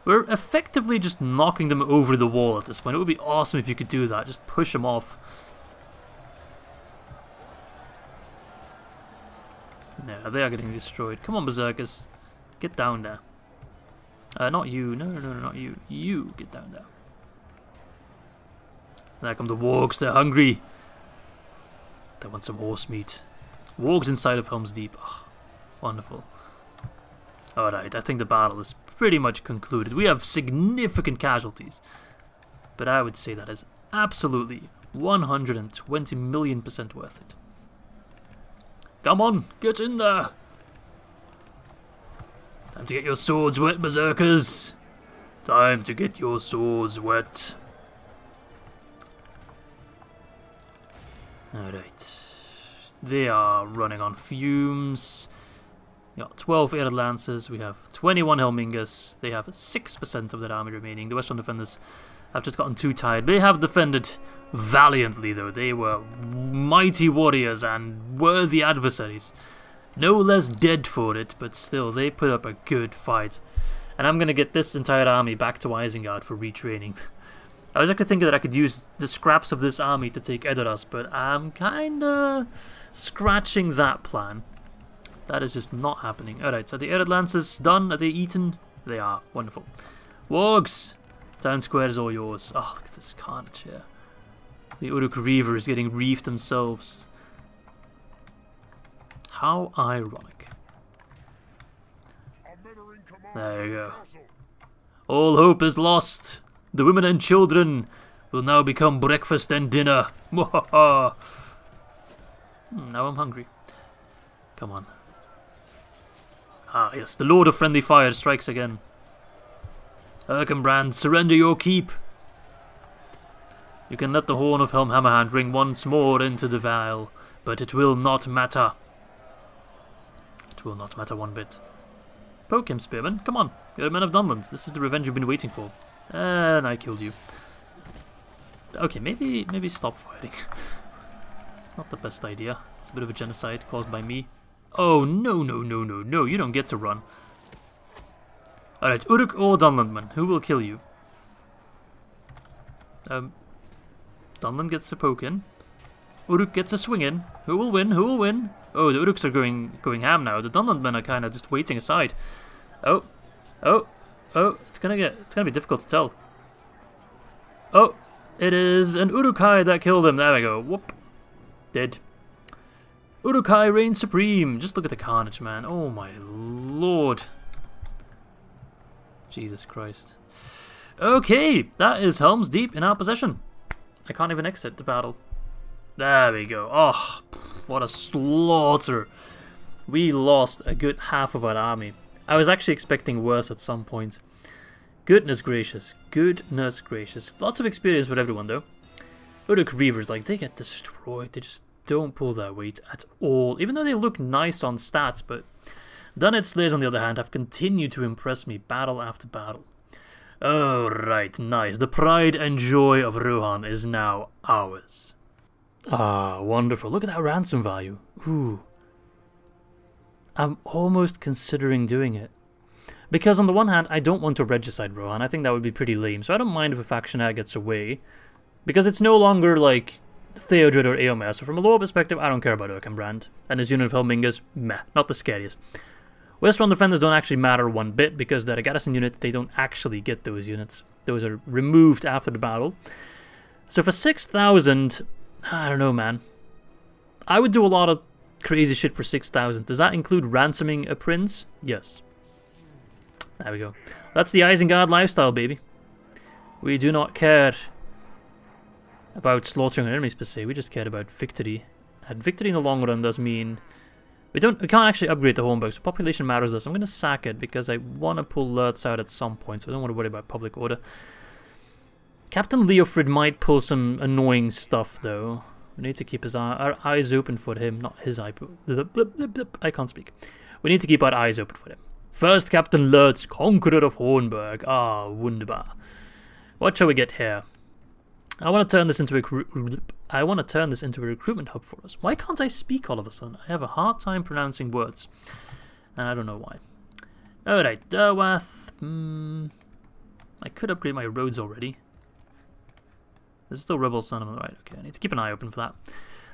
We're effectively just knocking them over the wall at this point. It would be awesome if you could do that. Just push them off. No, they are getting destroyed. Come on, berserkers. Get down there. Not you. No, not you. You get down there. There come the wargs. They're hungry. They want some horse meat. Wargs inside of Helm's Deep. Oh, wonderful. Alright, I think the battle is pretty much concluded. We have significant casualties. But I would say that is absolutely 120 million% worth it. Come on, get in there! Time to get your swords wet, berserkers! Time to get your swords wet. Alright. They are running on fumes. We got 12 Ered Lancers. We have 21 Helmingers. They have 6% of their army remaining. The Western defenders have just gotten too tired. They have defended valiantly, though. They were mighty warriors and worthy adversaries. No less dead for it, but still, they put up a good fight. And I'm going to get this entire army back to Isengard for retraining. I was actually thinking that I could use the scraps of this army to take Edoras, but I'm kinda scratching that plan. That is just not happening. Alright, so the Ered Lancers done? Are they eaten? They are. Wonderful. Wargs! Town square is all yours. Oh, look at this carnage here. The Uruk Reavers getting reefed themselves. How ironic. There you go. All hope is lost. The women and children will now become breakfast and dinner. Now I'm hungry. Come on. Ah, yes, the Lord of Friendly Fire strikes again. Erkenbrand, surrender your keep. You can let the horn of Helm Hammerhand ring once more into the vial, but it will not matter. It will not matter one bit. Poke him, Spearman. Come on. You're men of Dunland. This is the revenge you've been waiting for. And I killed you. Okay, maybe stop fighting. It's not the best idea. It's a bit of a genocide caused by me. Oh, no, you don't get to run. Alright, Uruk or Dunlandman, who will kill you? Dunland gets a poke in. Uruk gets a swing in. Who will win? Oh, the Uruks are going ham now. The Dunlandmen are kind of just waiting aside. Oh, it's gonna be difficult to tell. Oh, it is an Uruk-hai that killed him. There we go. Whoop. Dead. Uruk-hai reigns supreme. Just look at the carnage, man. Oh my lord. Jesus Christ. Okay, that is Helm's Deep in our possession. I can't even exit the battle. There we go. Oh, what a slaughter. We lost a good half of our army. I was actually expecting worse at some point. Goodness gracious. Goodness gracious. Lots of experience with everyone, though. Uruk Reavers, like, they get destroyed. They just don't pull their weight at all. Even though they look nice on stats, but Dunnet Slayers, on the other hand, have continued to impress me battle after battle. Oh, right, nice. The pride and joy of Rohan is now ours. Ah, wonderful. Look at that ransom value. Ooh. I'm almost considering doing it. Because on the one hand, I don't want to regicide Rohan. I think that would be pretty lame. So I don't mind if a factionaire gets away. Because it's no longer like Theodred or Eomer. So from a lore perspective, I don't care about Erkenbrand. And his unit of Helmingers, meh, not the scariest. Westron defenders don't actually matter one bit, because they're a garrison unit, they don't actually get those units. Those are removed after the battle. So for 6,000, I don't know, man. I would do a lot of crazy shit for 6,000. Does that include ransoming a prince? Yes. There we go. That's the Isengard lifestyle, baby. We do not care about slaughtering our enemies per se, we just care about victory. And victory in the long run does mean we can't actually upgrade the Hornburg, so population matters less. I'm gonna sack it because I wanna pull Lurtz out at some point, so I don't want to worry about public order. Captain Leofrid might pull some annoying stuff though. We need to keep our eyes open for him, not his eye. I can't speak. We need to keep our eyes open for him. First, Captain Lurtz, Conqueror of Hornburg. Ah, wunderbar. What shall we get here? I want to turn this into a recruitment hub for us. Why can't I speak all of a sudden? I have a hard time pronouncing words, and I don't know why. All right, Derwath. I could upgrade my roads already. There's still Rebel Sun on the right. Okay, I need to keep an eye open for that.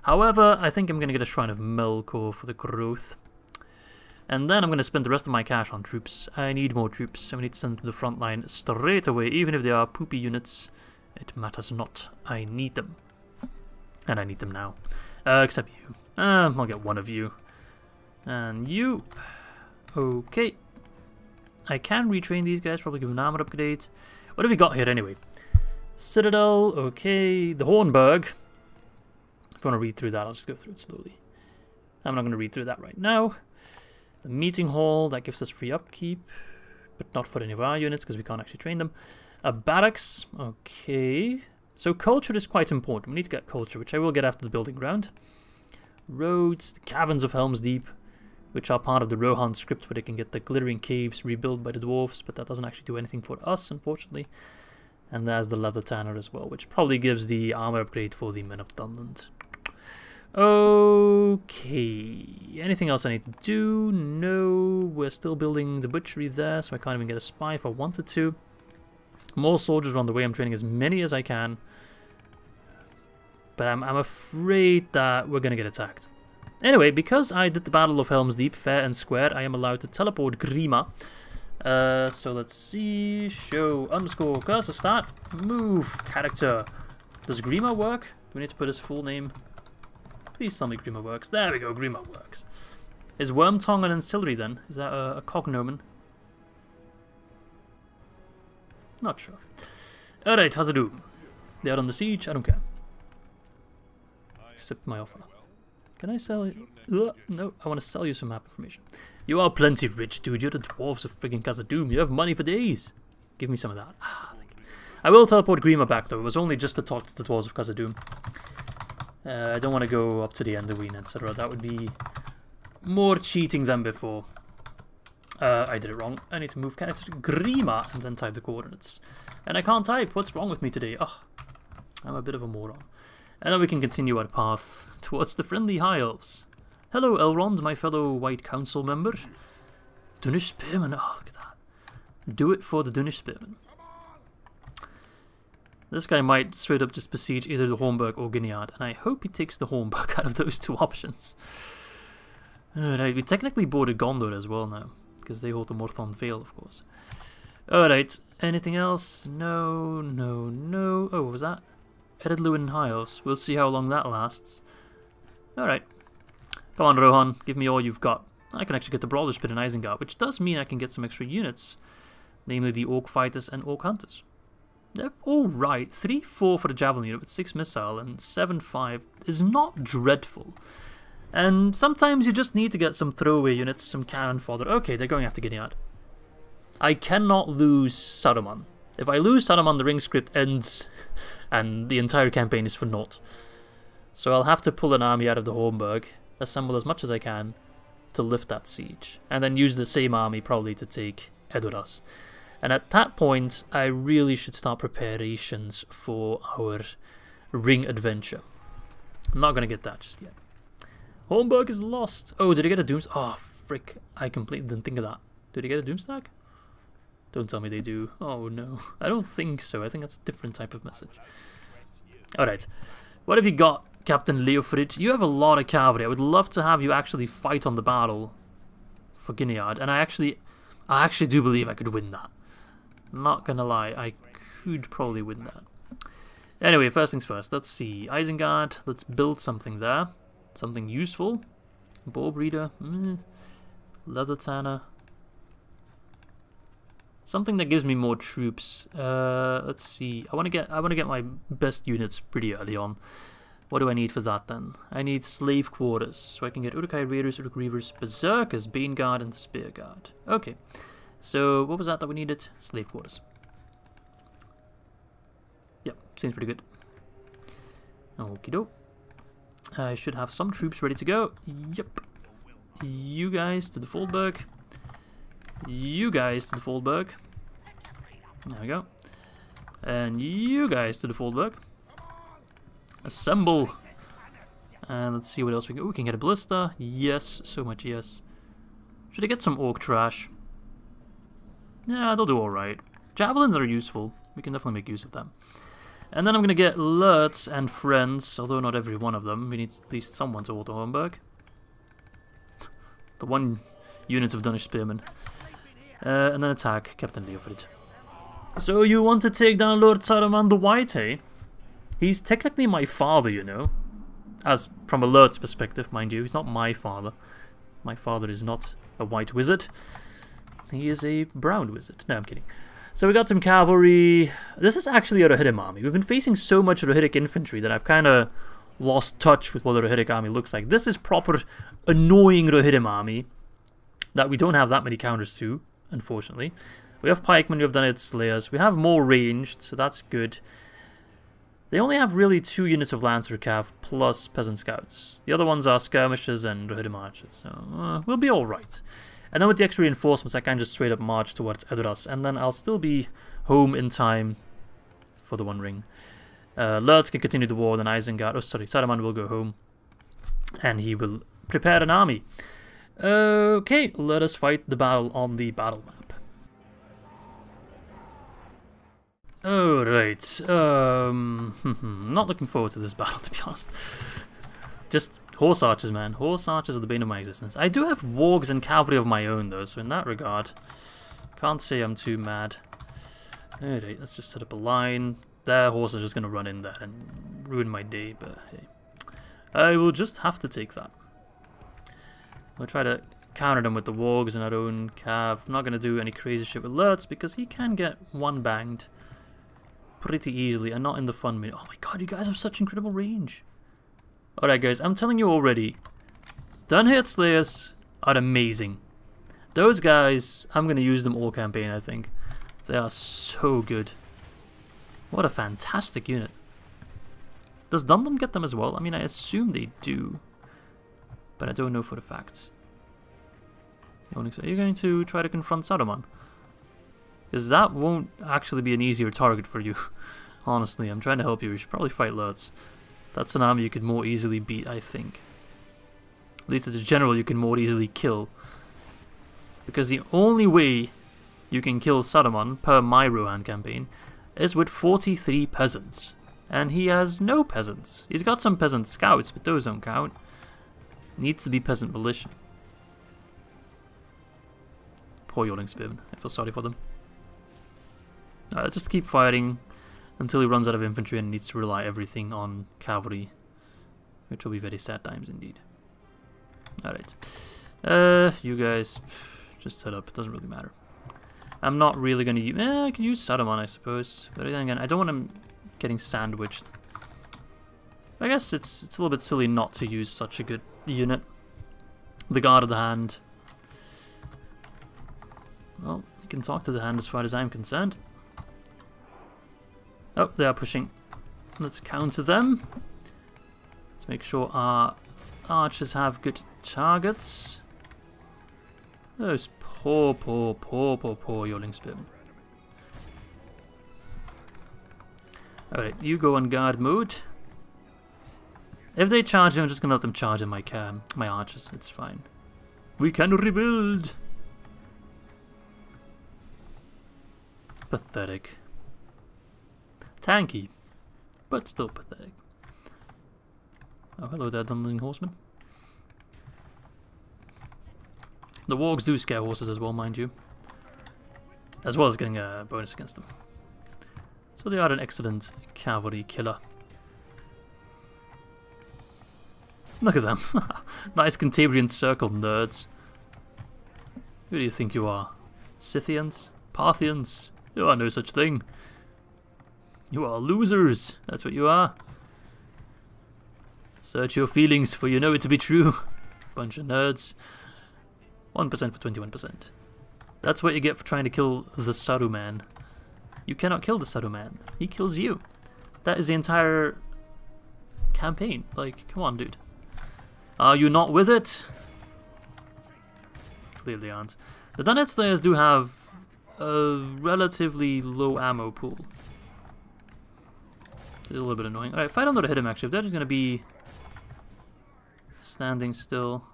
However, I think I'm going to get a Shrine of Melkor for the growth. And then I'm going to spend the rest of my cash on troops. I need more troops, so we need to send them to the front line straight away. Even if they are poopy units, it matters not. I need them. And I need them now. Except you. I'll get one of you. And you. Okay. I can retrain these guys, probably give them an armor upgrade. What have we got here anyway? Citadel, okay. The Hornburg. If you want to read through that, I'll just go through it slowly. I'm not going to read through that right now. The meeting hall, that gives us free upkeep, but not for any of our units because we can't actually train them. A barracks, okay. So culture is quite important. We need to get culture, which I will get after the building ground. Roads, the caverns of Helm's Deep, which are part of the Rohan script where they can get the glittering caves rebuilt by the dwarfs, but that doesn't actually do anything for us, unfortunately. And there's the leather tanner as well, which probably gives the armor upgrade for the men of Dunland. Okay, anything else I need to do? No, we're still building the butchery there, so I can't even get a spy if I wanted to. More soldiers are on the way. I'm training as many as I can, but I'm afraid that we're going to get attacked. Anyway, because I did the Battle of Helm's Deep fair and square, I am allowed to teleport Grima. So let's see, show underscore cursor start, move character. Does Grima work? Do we need to put his full name? Please tell me Grima works. There we go, Grima works. Is Wormtongue an ancillary then? Is that a cognomen? Not sure. Alright, Hazadu. They are on the siege, I don't care. Accept my offer. Can I sell it? No, I want to sell you some map information. You are plenty rich, dude. You're the dwarves of friggin' Khazad-dûm. You have money for days. Give me some of that. Ah, thank you. I will teleport Grima back though. It was only just to talk to the dwarves of Khazad-dûm. I don't want to go up to the Enderween, etc. That would be more cheating than before. I did it wrong. I need to move character to Grima and then type the coordinates. And I can't type. What's wrong with me today? Oh, I'm a bit of a moron. And then we can continue our path towards the friendly High Elves. Hello, Elrond, my fellow White Council member. Dunish Spearman. Oh, look at that. Do it for the Dunish Spearman. This guy might straight up just besiege either the Hornburg or Gineard, and I hope he takes the Hornburg out of those two options. Alright, we technically boarded Gondor as well now, because they hold the Morthond Vale, of course. Alright, anything else? No, no, no. Oh, what was that? Ered, Luin, High Elves. We'll see how long that lasts. Alright. Come on, Rohan, give me all you've got. I can actually get the Brawler Spit in Isengard, which does mean I can get some extra units, namely the Orc Fighters and Orc Hunters. They're alright. 3-4 for the Javelin unit with 6 missile and 7-5 is not dreadful. And sometimes you just need to get some throwaway units, some cannon fodder. Okay, they're going after Gineard. I cannot lose Saruman. If I lose Saruman, the ring script ends and the entire campaign is for naught. So I'll have to pull an army out of the Hornburg, assemble as much as I can to lift that siege, and then use the same army probably to take Edoras. And at that point, I really should start preparations for our ring adventure. I'm not going to get that just yet. Hornburg is lost. Oh, did he get a Doomstack? Oh, frick. I completely didn't think of that. Did he get a Doomstack? Don't tell me they do. Oh, no. I don't think so. I think that's a different type of message. Alright. What have you got, Captain Leofrid? You have a lot of cavalry. I would love to have you actually fight on the battle for Gineard. And I actually do believe I could win that. Not gonna lie, I could probably win that. Anyway, first things first, let's see. Isengard, let's build something there. Something useful. Boar breeder, leather tanner. Something that gives me more troops. Let's see. I want to get my best units pretty early on. What do I need for that then? I need slave quarters, so I can get Uruk-hai Raiders, Uruk Reavers, Berserkers, Bane Guard, and Spear Guard. Okay. So what was that we needed? Slave quarters. Yep, seems pretty good. Okie doke. I should have some troops ready to go. Yep. You guys to the Foldberg. You guys to the Foldberg. There we go. And you guys to the Foldberg. Assemble. And let's see what else we can. Oh, we can get a ballista. Yes, so much yes. Should I get some orc trash? Yeah, they'll do alright. Javelins are useful. We can definitely make use of them. And then I'm going to get Lurts and friends, although not every one of them. We need at least someone to hold the Hornburg. The one unit of Danish spearmen. And then attack Captain Leofrid. So you want to take down Lord Saruman the White, eh? He's technically my father, you know. As from a Lurt's perspective, mind you. He's not my father. My father is not a white wizard. He is a brown wizard. No, I'm kidding. So we got some cavalry. This is actually a Rohirrim army. We've been facing so much Rohirric infantry that I've kind of lost touch with what a Rohirric army looks like. This is proper annoying Rohirrim army that we don't have that many counters to, unfortunately. We have pikemen, we have Dunnet Slayers. We have more ranged, so that's good. They only have really 2 units of Lancer Cav plus Peasant Scouts. The other ones are Skirmishers and Rohirrim Archers, so we'll be alright. And then with the extra reinforcements, I can just straight up march towards Edoras, and then I'll still be home in time for the One Ring. Lurtz can continue the war, then Isengard, Saruman will go home, and he will prepare an army. Okay, let us fight the battle on the battle map. Alright, not looking forward to this battle, to be honest. Just horse archers, man. Horse archers are the bane of my existence. I do have wargs and cavalry of my own, though, so in that regard, can't say I'm too mad. Alright, let's just set up a line. Their horse are just going to run in there and ruin my day, but hey. I will just have to take that. We'll try to counter them with the wargs and our own cav. I'm not going to do any crazy shit with Lurtz, because he can get one banged pretty easily, and not in the fun minute. Oh my god, you guys have such incredible range. Alright guys, I'm telling you already, Dunhead Slayers are amazing. Those guys, I'm going to use them all campaign, I think. They are so good. What a fantastic unit. Does Dundon get them as well? I mean, I assume they do, but I don't know for the facts. Are you going to try to confront Saruman? Because that won't actually be an easier target for you. Honestly, I'm trying to help you. You should probably fight Lurtz. That's an army you could more easily beat, I think. At least as a general, you can more easily kill. Because the only way you can kill Saruman, per my Rohan campaign, is with 43 peasants. And he has no peasants. He's got some peasant scouts, but those don't count. Needs to be peasant militia. Poor Yawning Spearmen. I feel sorry for them. Alright, let's just keep fighting until he runs out of infantry and needs to rely everything on cavalry, which will be very sad times indeed. Alright. You guys just set up. It doesn't really matter. I'm not really going to use... I can use Saruman, I suppose. But then again, I don't want him getting sandwiched. I guess it's a little bit silly not to use such a good unit. The Guard of the Hand. Well, you can talk to the hand as far as I'm concerned. Oh, they are pushing. Let's counter them. Let's make sure our archers have good targets. Those poor Yawning Spearmen. Alright, you go on guard mode. If they charge him, I'm just gonna let them charge in my archers. It's fine. We can rebuild. Pathetic. Tanky, but still pathetic. Oh, hello there, Dunling Horseman. The wargs do scare horses as well, mind you. As well as getting a bonus against them. So they are an excellent cavalry killer. Look at them. Nice Cantabrian circle nerds. Who do you think you are? Scythians? Parthians, you are no such thing. You are losers, that's what you are. Search your feelings, for you know it to be true. Bunch of nerds. 1% for 21%. That's what you get for trying to kill the Saruman. You cannot kill the Saruman. He kills you. That is the entire campaign. Like, come on, dude. Are you not with it? Clearly aren't. The Dunnet Slayers do have a relatively low ammo pool. It's a little bit annoying. Alright, if I don't know to hit him actually, if they're just going to be standing still.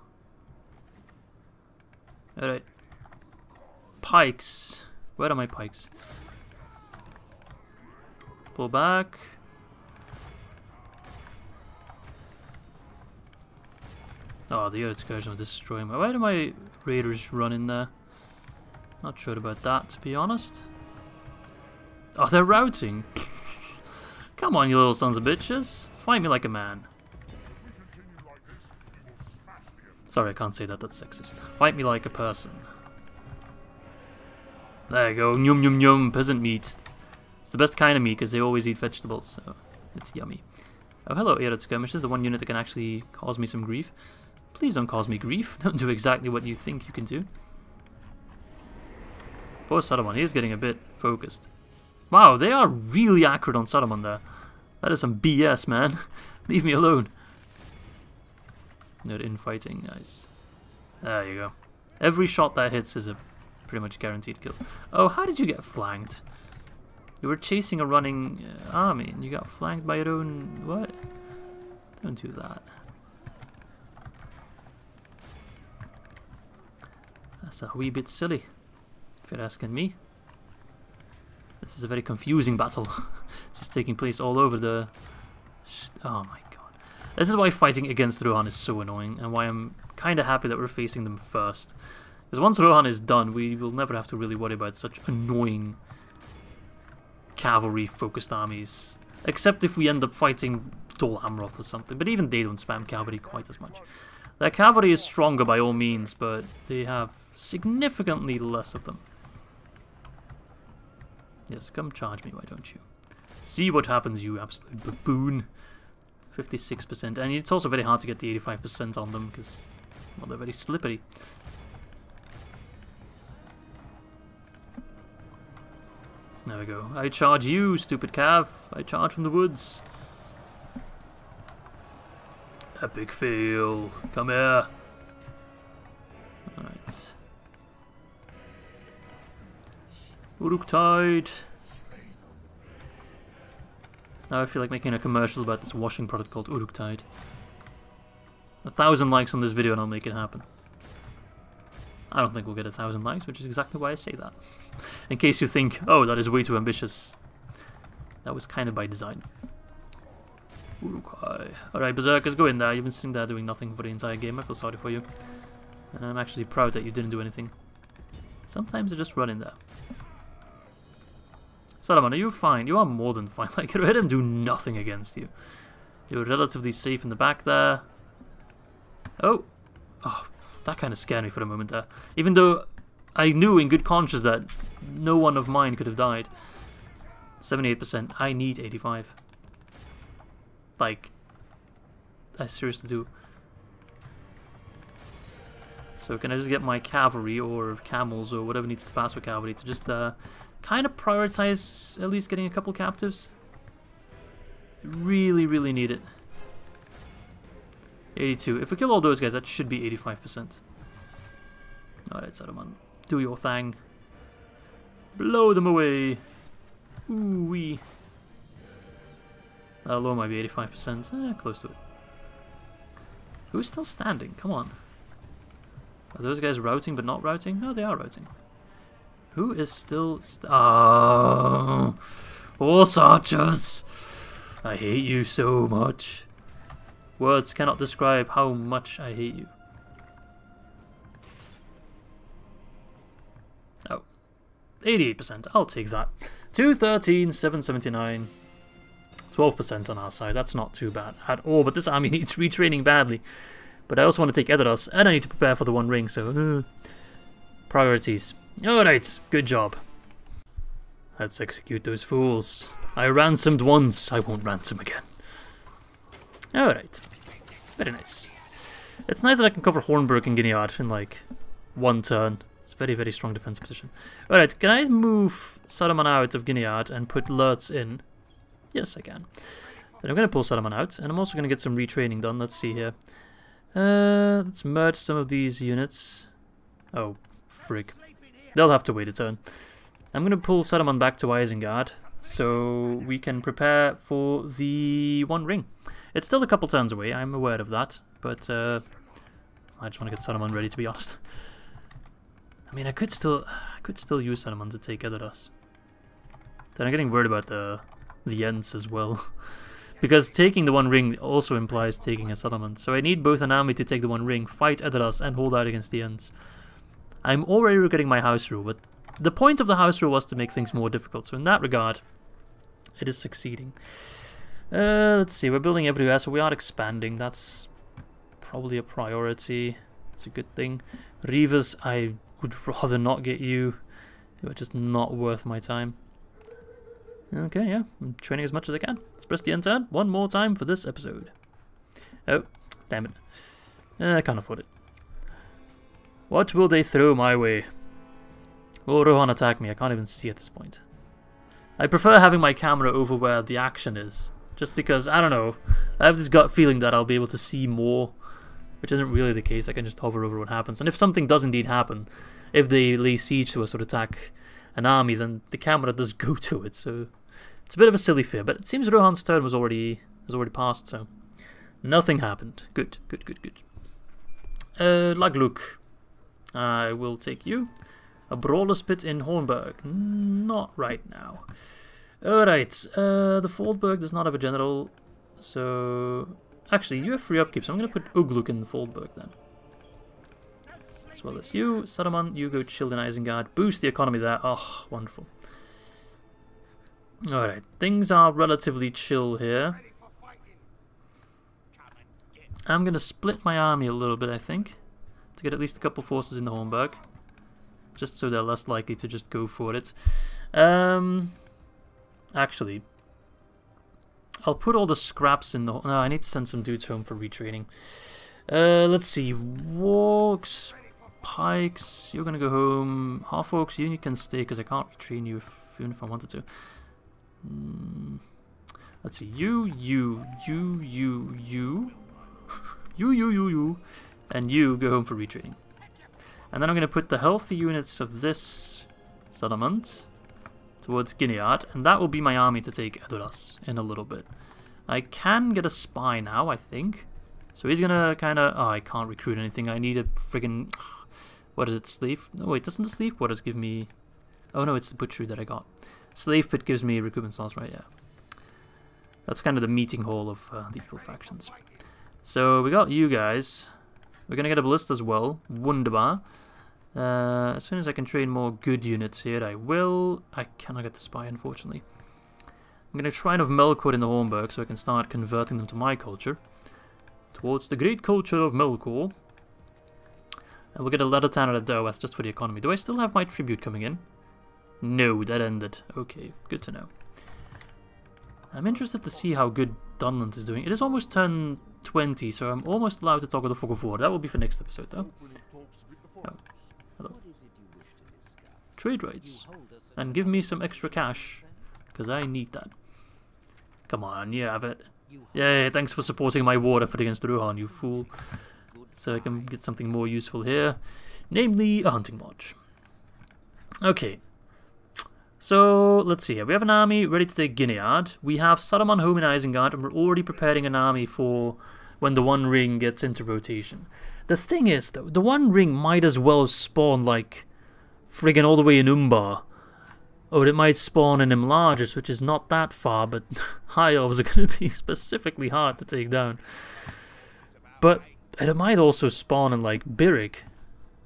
Alright. Pikes. Where are my pikes? Pull back. Oh, the Ered Excursion will destroy him. Why do my raiders run in there? Not sure about that, to be honest. Oh, they're routing. Come on, you little sons of bitches. Fight me like a man. Sorry, I can't say that. That's sexist. Fight me like a person. There you go. Yum yum yum. Peasant meat. It's the best kind of meat because they always eat vegetables, so it's yummy. Oh, hello, Ered Skirmishers, the one unit that can actually cause me some grief. Please don't cause me grief. Don't do exactly what you think you can do. Poor Saruman, he is getting a bit focused. Wow, they are really accurate on Saruman there. That is some BS, man. Leave me alone. They're infighting, nice. There you go. Every shot that hits is a pretty much guaranteed kill. Oh, how did you get flanked? You were chasing a running army and you got flanked by your own... What? Don't do that. That's a wee bit silly, if you're asking me. This is a very confusing battle. It's just taking place all over the... Oh my god. This is why fighting against Rohan is so annoying, and why I'm kind of happy that we're facing them first. Because once Rohan is done, we will never have to really worry about such annoying cavalry-focused armies. Except if we end up fighting Dol Amroth or something, but even they don't spam cavalry quite as much. Their cavalry is stronger by all means, but they have significantly less of them. Yes, come charge me, why don't you? See what happens, you absolute baboon. 56%, and it's also very hard to get the 85% on them, because, well, they're very slippery. There we go. I charge you, stupid cav. I charge from the woods. Epic fail. Come here. Alright. Uruk-tide. Now I feel like making a commercial about this washing product called Uruk-tide. 1,000 likes on this video and I'll make it happen. I don't think we'll get 1,000 likes, which is exactly why I say that. In case you think, oh, that is way too ambitious. That was kind of by design. Uruk-hai. Alright, Berserkers, go in there. You've been sitting there doing nothing for the entire game. I feel sorry for you. And I'm actually proud that you didn't do anything. Sometimes you just run in there. Saruman, are you fine? You are more than fine. Like, let him do nothing against you. You're relatively safe in the back there. Oh. Oh, that kind of scared me for a moment there. Even though I knew in good conscience that no one of mine could have died. 78%. I need 85. Like, I seriously do. So can I just get my cavalry or camels or whatever needs to pass for cavalry to just kind of prioritize at least getting a couple captives? Really, really need it. 82. If we kill all those guys, that should be 85%. Alright, Saruman. Do your thing. Blow them away. Ooh-wee. That alone might be 85%. Close to it. Who's still standing? Come on. Are those guys routing but not routing? No, they are routing. Who is still... Oh! Horse archers! I hate you so much. Words cannot describe how much I hate you. Oh. 88%. I'll take that. 213, 779. 12% on our side. That's not too bad at all. But this army needs retraining badly. But I also want to take Edoras, and I need to prepare for the One Ring, so... priorities. Alright, good job. Let's execute those fools. I ransomed once, I won't ransom again. Alright. Very nice. It's nice that I can cover Hornburg and Gineard in like one turn. It's a very, very strong defense position. Alright, can I move Saruman out of Gineard and put Lurtz in? Yes, I can. Then I'm going to pull Saruman out, and I'm also going to get some retraining done. Let's see here. Let's merge some of these units. Oh, frig. They'll have to wait a turn. I'm going to pull Saruman back to Isengard, so we can prepare for the One Ring. It's still a couple turns away, I'm aware of that, but I just want to get Saruman ready, to be honest. I mean, I could still use Saruman to take Edoras. Then I'm getting worried about the Ents as well. Because taking the One Ring also implies taking a settlement. So I need both an army to take the One Ring, fight Edoras, and hold out against the Ents. I'm already regretting my house rule, but the point of the house rule was to make things more difficult. So in that regard, it is succeeding. Let's see, we're building everywhere, so we are expanding. That's probably a priority. It's a good thing. Reavers, I would rather not get you. You're just not worth my time. Okay, yeah, I'm training as much as I can. Let's press the end turn one more time for this episode. Oh, damn it. I can't afford it. What will they throw my way? Will Rohan attack me? I can't even see at this point. I prefer having my camera over where the action is. Just because, I don't know, I have this gut feeling that I'll be able to see more. Which isn't really the case. I can just hover over what happens. And if something does indeed happen, if they lay siege to us or attack an army, then the camera does go to it. So it's a bit of a silly fear. But it seems Rohan's turn was already passed, so nothing happened. Good, good, good, good. Lagluk. I will take you. A brawler's pit in Hornburg. Not right now. Alright, the Foldburg does not have a general, so actually you have free upkeep, so I'm going to put Ugluk in the Foldburg then. As well as you, Saruman, you go chill in Isengard, boost the economy there, oh, wonderful. Alright, things are relatively chill here. I'm going to split my army a little bit, I think, to get at least a couple forces in the Hornburg. Just so they're less likely to just go for it. Actually, I'll put all the scraps in the... No, I need to send some dudes home for retraining. Let's see. Wargs, Pikes, you're gonna go home. Half-Orcs, you can stay because I can't retrain you even if I wanted to. Let's see. You, and you go home for retraining. And then I'm going to put the healthy units of this settlement towards Gineard, and that will be my army to take Edoras in a little bit. I can get a spy now, I think. So he's going to kind of... Oh, I can't recruit anything. I need a friggin... What is it? Slave? No, wait, doesn't the slave quarters give me... Oh, no, it's the butchery that I got. Slave pit gives me recruitment slots, right? Yeah. That's kind of the meeting hall of the evil factions. So we got you guys. We're going to get a ballista as well. Wunderbar. As soon as I can train more good units here, I will. I cannot get the spy, unfortunately. I'm going to try and have Melkor in the Hornburg so I can start converting them to my culture. Towards the great culture of Melkor. And we'll get a leather town at a Dorwinion just for the economy. Do I still have my tribute coming in? No, that ended. Okay, good to know. I'm interested to see how good Dunland is doing. It is almost turn 20, so I'm almost allowed to talk with the Fog of War. That will be for next episode, though. Oh. Hello. Trade rates. And give me some extra cash, because I need that. Come on, you have it. Yay, thanks for supporting my war effort against Rohan, you fool. So I can get something more useful here. Namely, a hunting lodge. Okay. So, let's see here. We have an army ready to take Gineard. We have Saruman home in Isengard, and we're already preparing an army for when the One Ring gets into rotation. The thing is, though, the One Ring might as well spawn, like, friggin' all the way in Umbar. Or it might spawn in Imlargis, which is not that far, but High Elves are going to be specifically hard to take down. But it might also spawn in, like, Birrick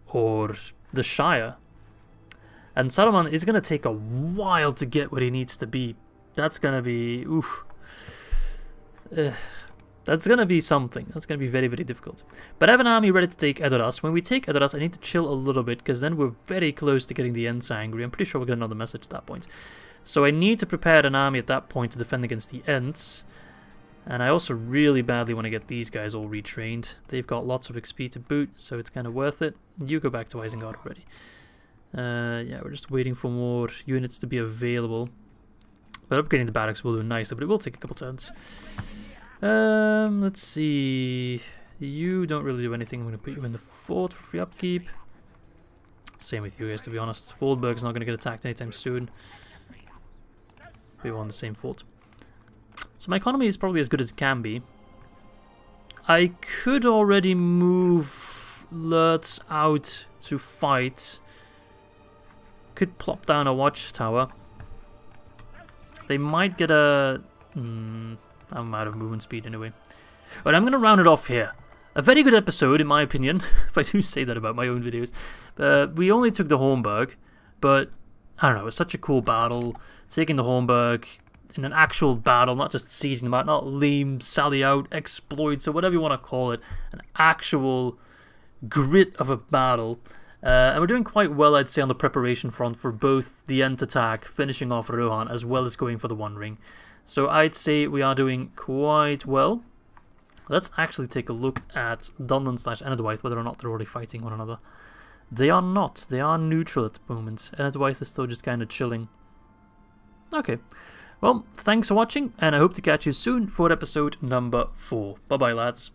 or the Shire. And Saruman is going to take a while to get where he needs to be. That's going to be... Oof. That's going to be something. That's going to be very, very difficult. But I have an army ready to take Edoras. When we take Edoras, I need to chill a little bit, because then we're very close to getting the Ents angry. I'm pretty sure we'll get another message at that point. So I need to prepare an army at that point to defend against the Ents. And I also really badly want to get these guys all retrained. They've got lots of XP to boot, so it's kind of worth it. You go back to Isengard already. Yeah, we're just waiting for more units to be available. But upgrading the barracks will do nicely, but it will take a couple turns. Let's see. You don't really do anything. I'm going to put you in the fort for free upkeep. Same with you guys, to be honest. Fordberg's not going to get attacked anytime soon. We were on the same fort. So my economy is probably as good as it can be. I could already move Lurtz out to fight. Could plop down a watchtower. They might get a... I'm out of movement speed anyway. But I'm going to round it off here. A very good episode, in my opinion, if I do say that about my own videos. We only took the Hornburg, but I don't know, it was such a cool battle. Taking the Hornburg in an actual battle, not just sieging them out, not lame, sally out, exploits, or whatever you want to call it. An actual grit of a battle. And we're doing quite well, I'd say, on the preparation front for both the Ent attack, finishing off Rohan, as well as going for the One Ring. So I'd say we are doing quite well. Let's actually take a look at Dundon/Enedwaith, whether or not they're already fighting one another. They are not. They are neutral at the moment. Enedwaith is still just kind of chilling. Okay. Well, thanks for watching, and I hope to catch you soon for episode number 4. Bye-bye, lads.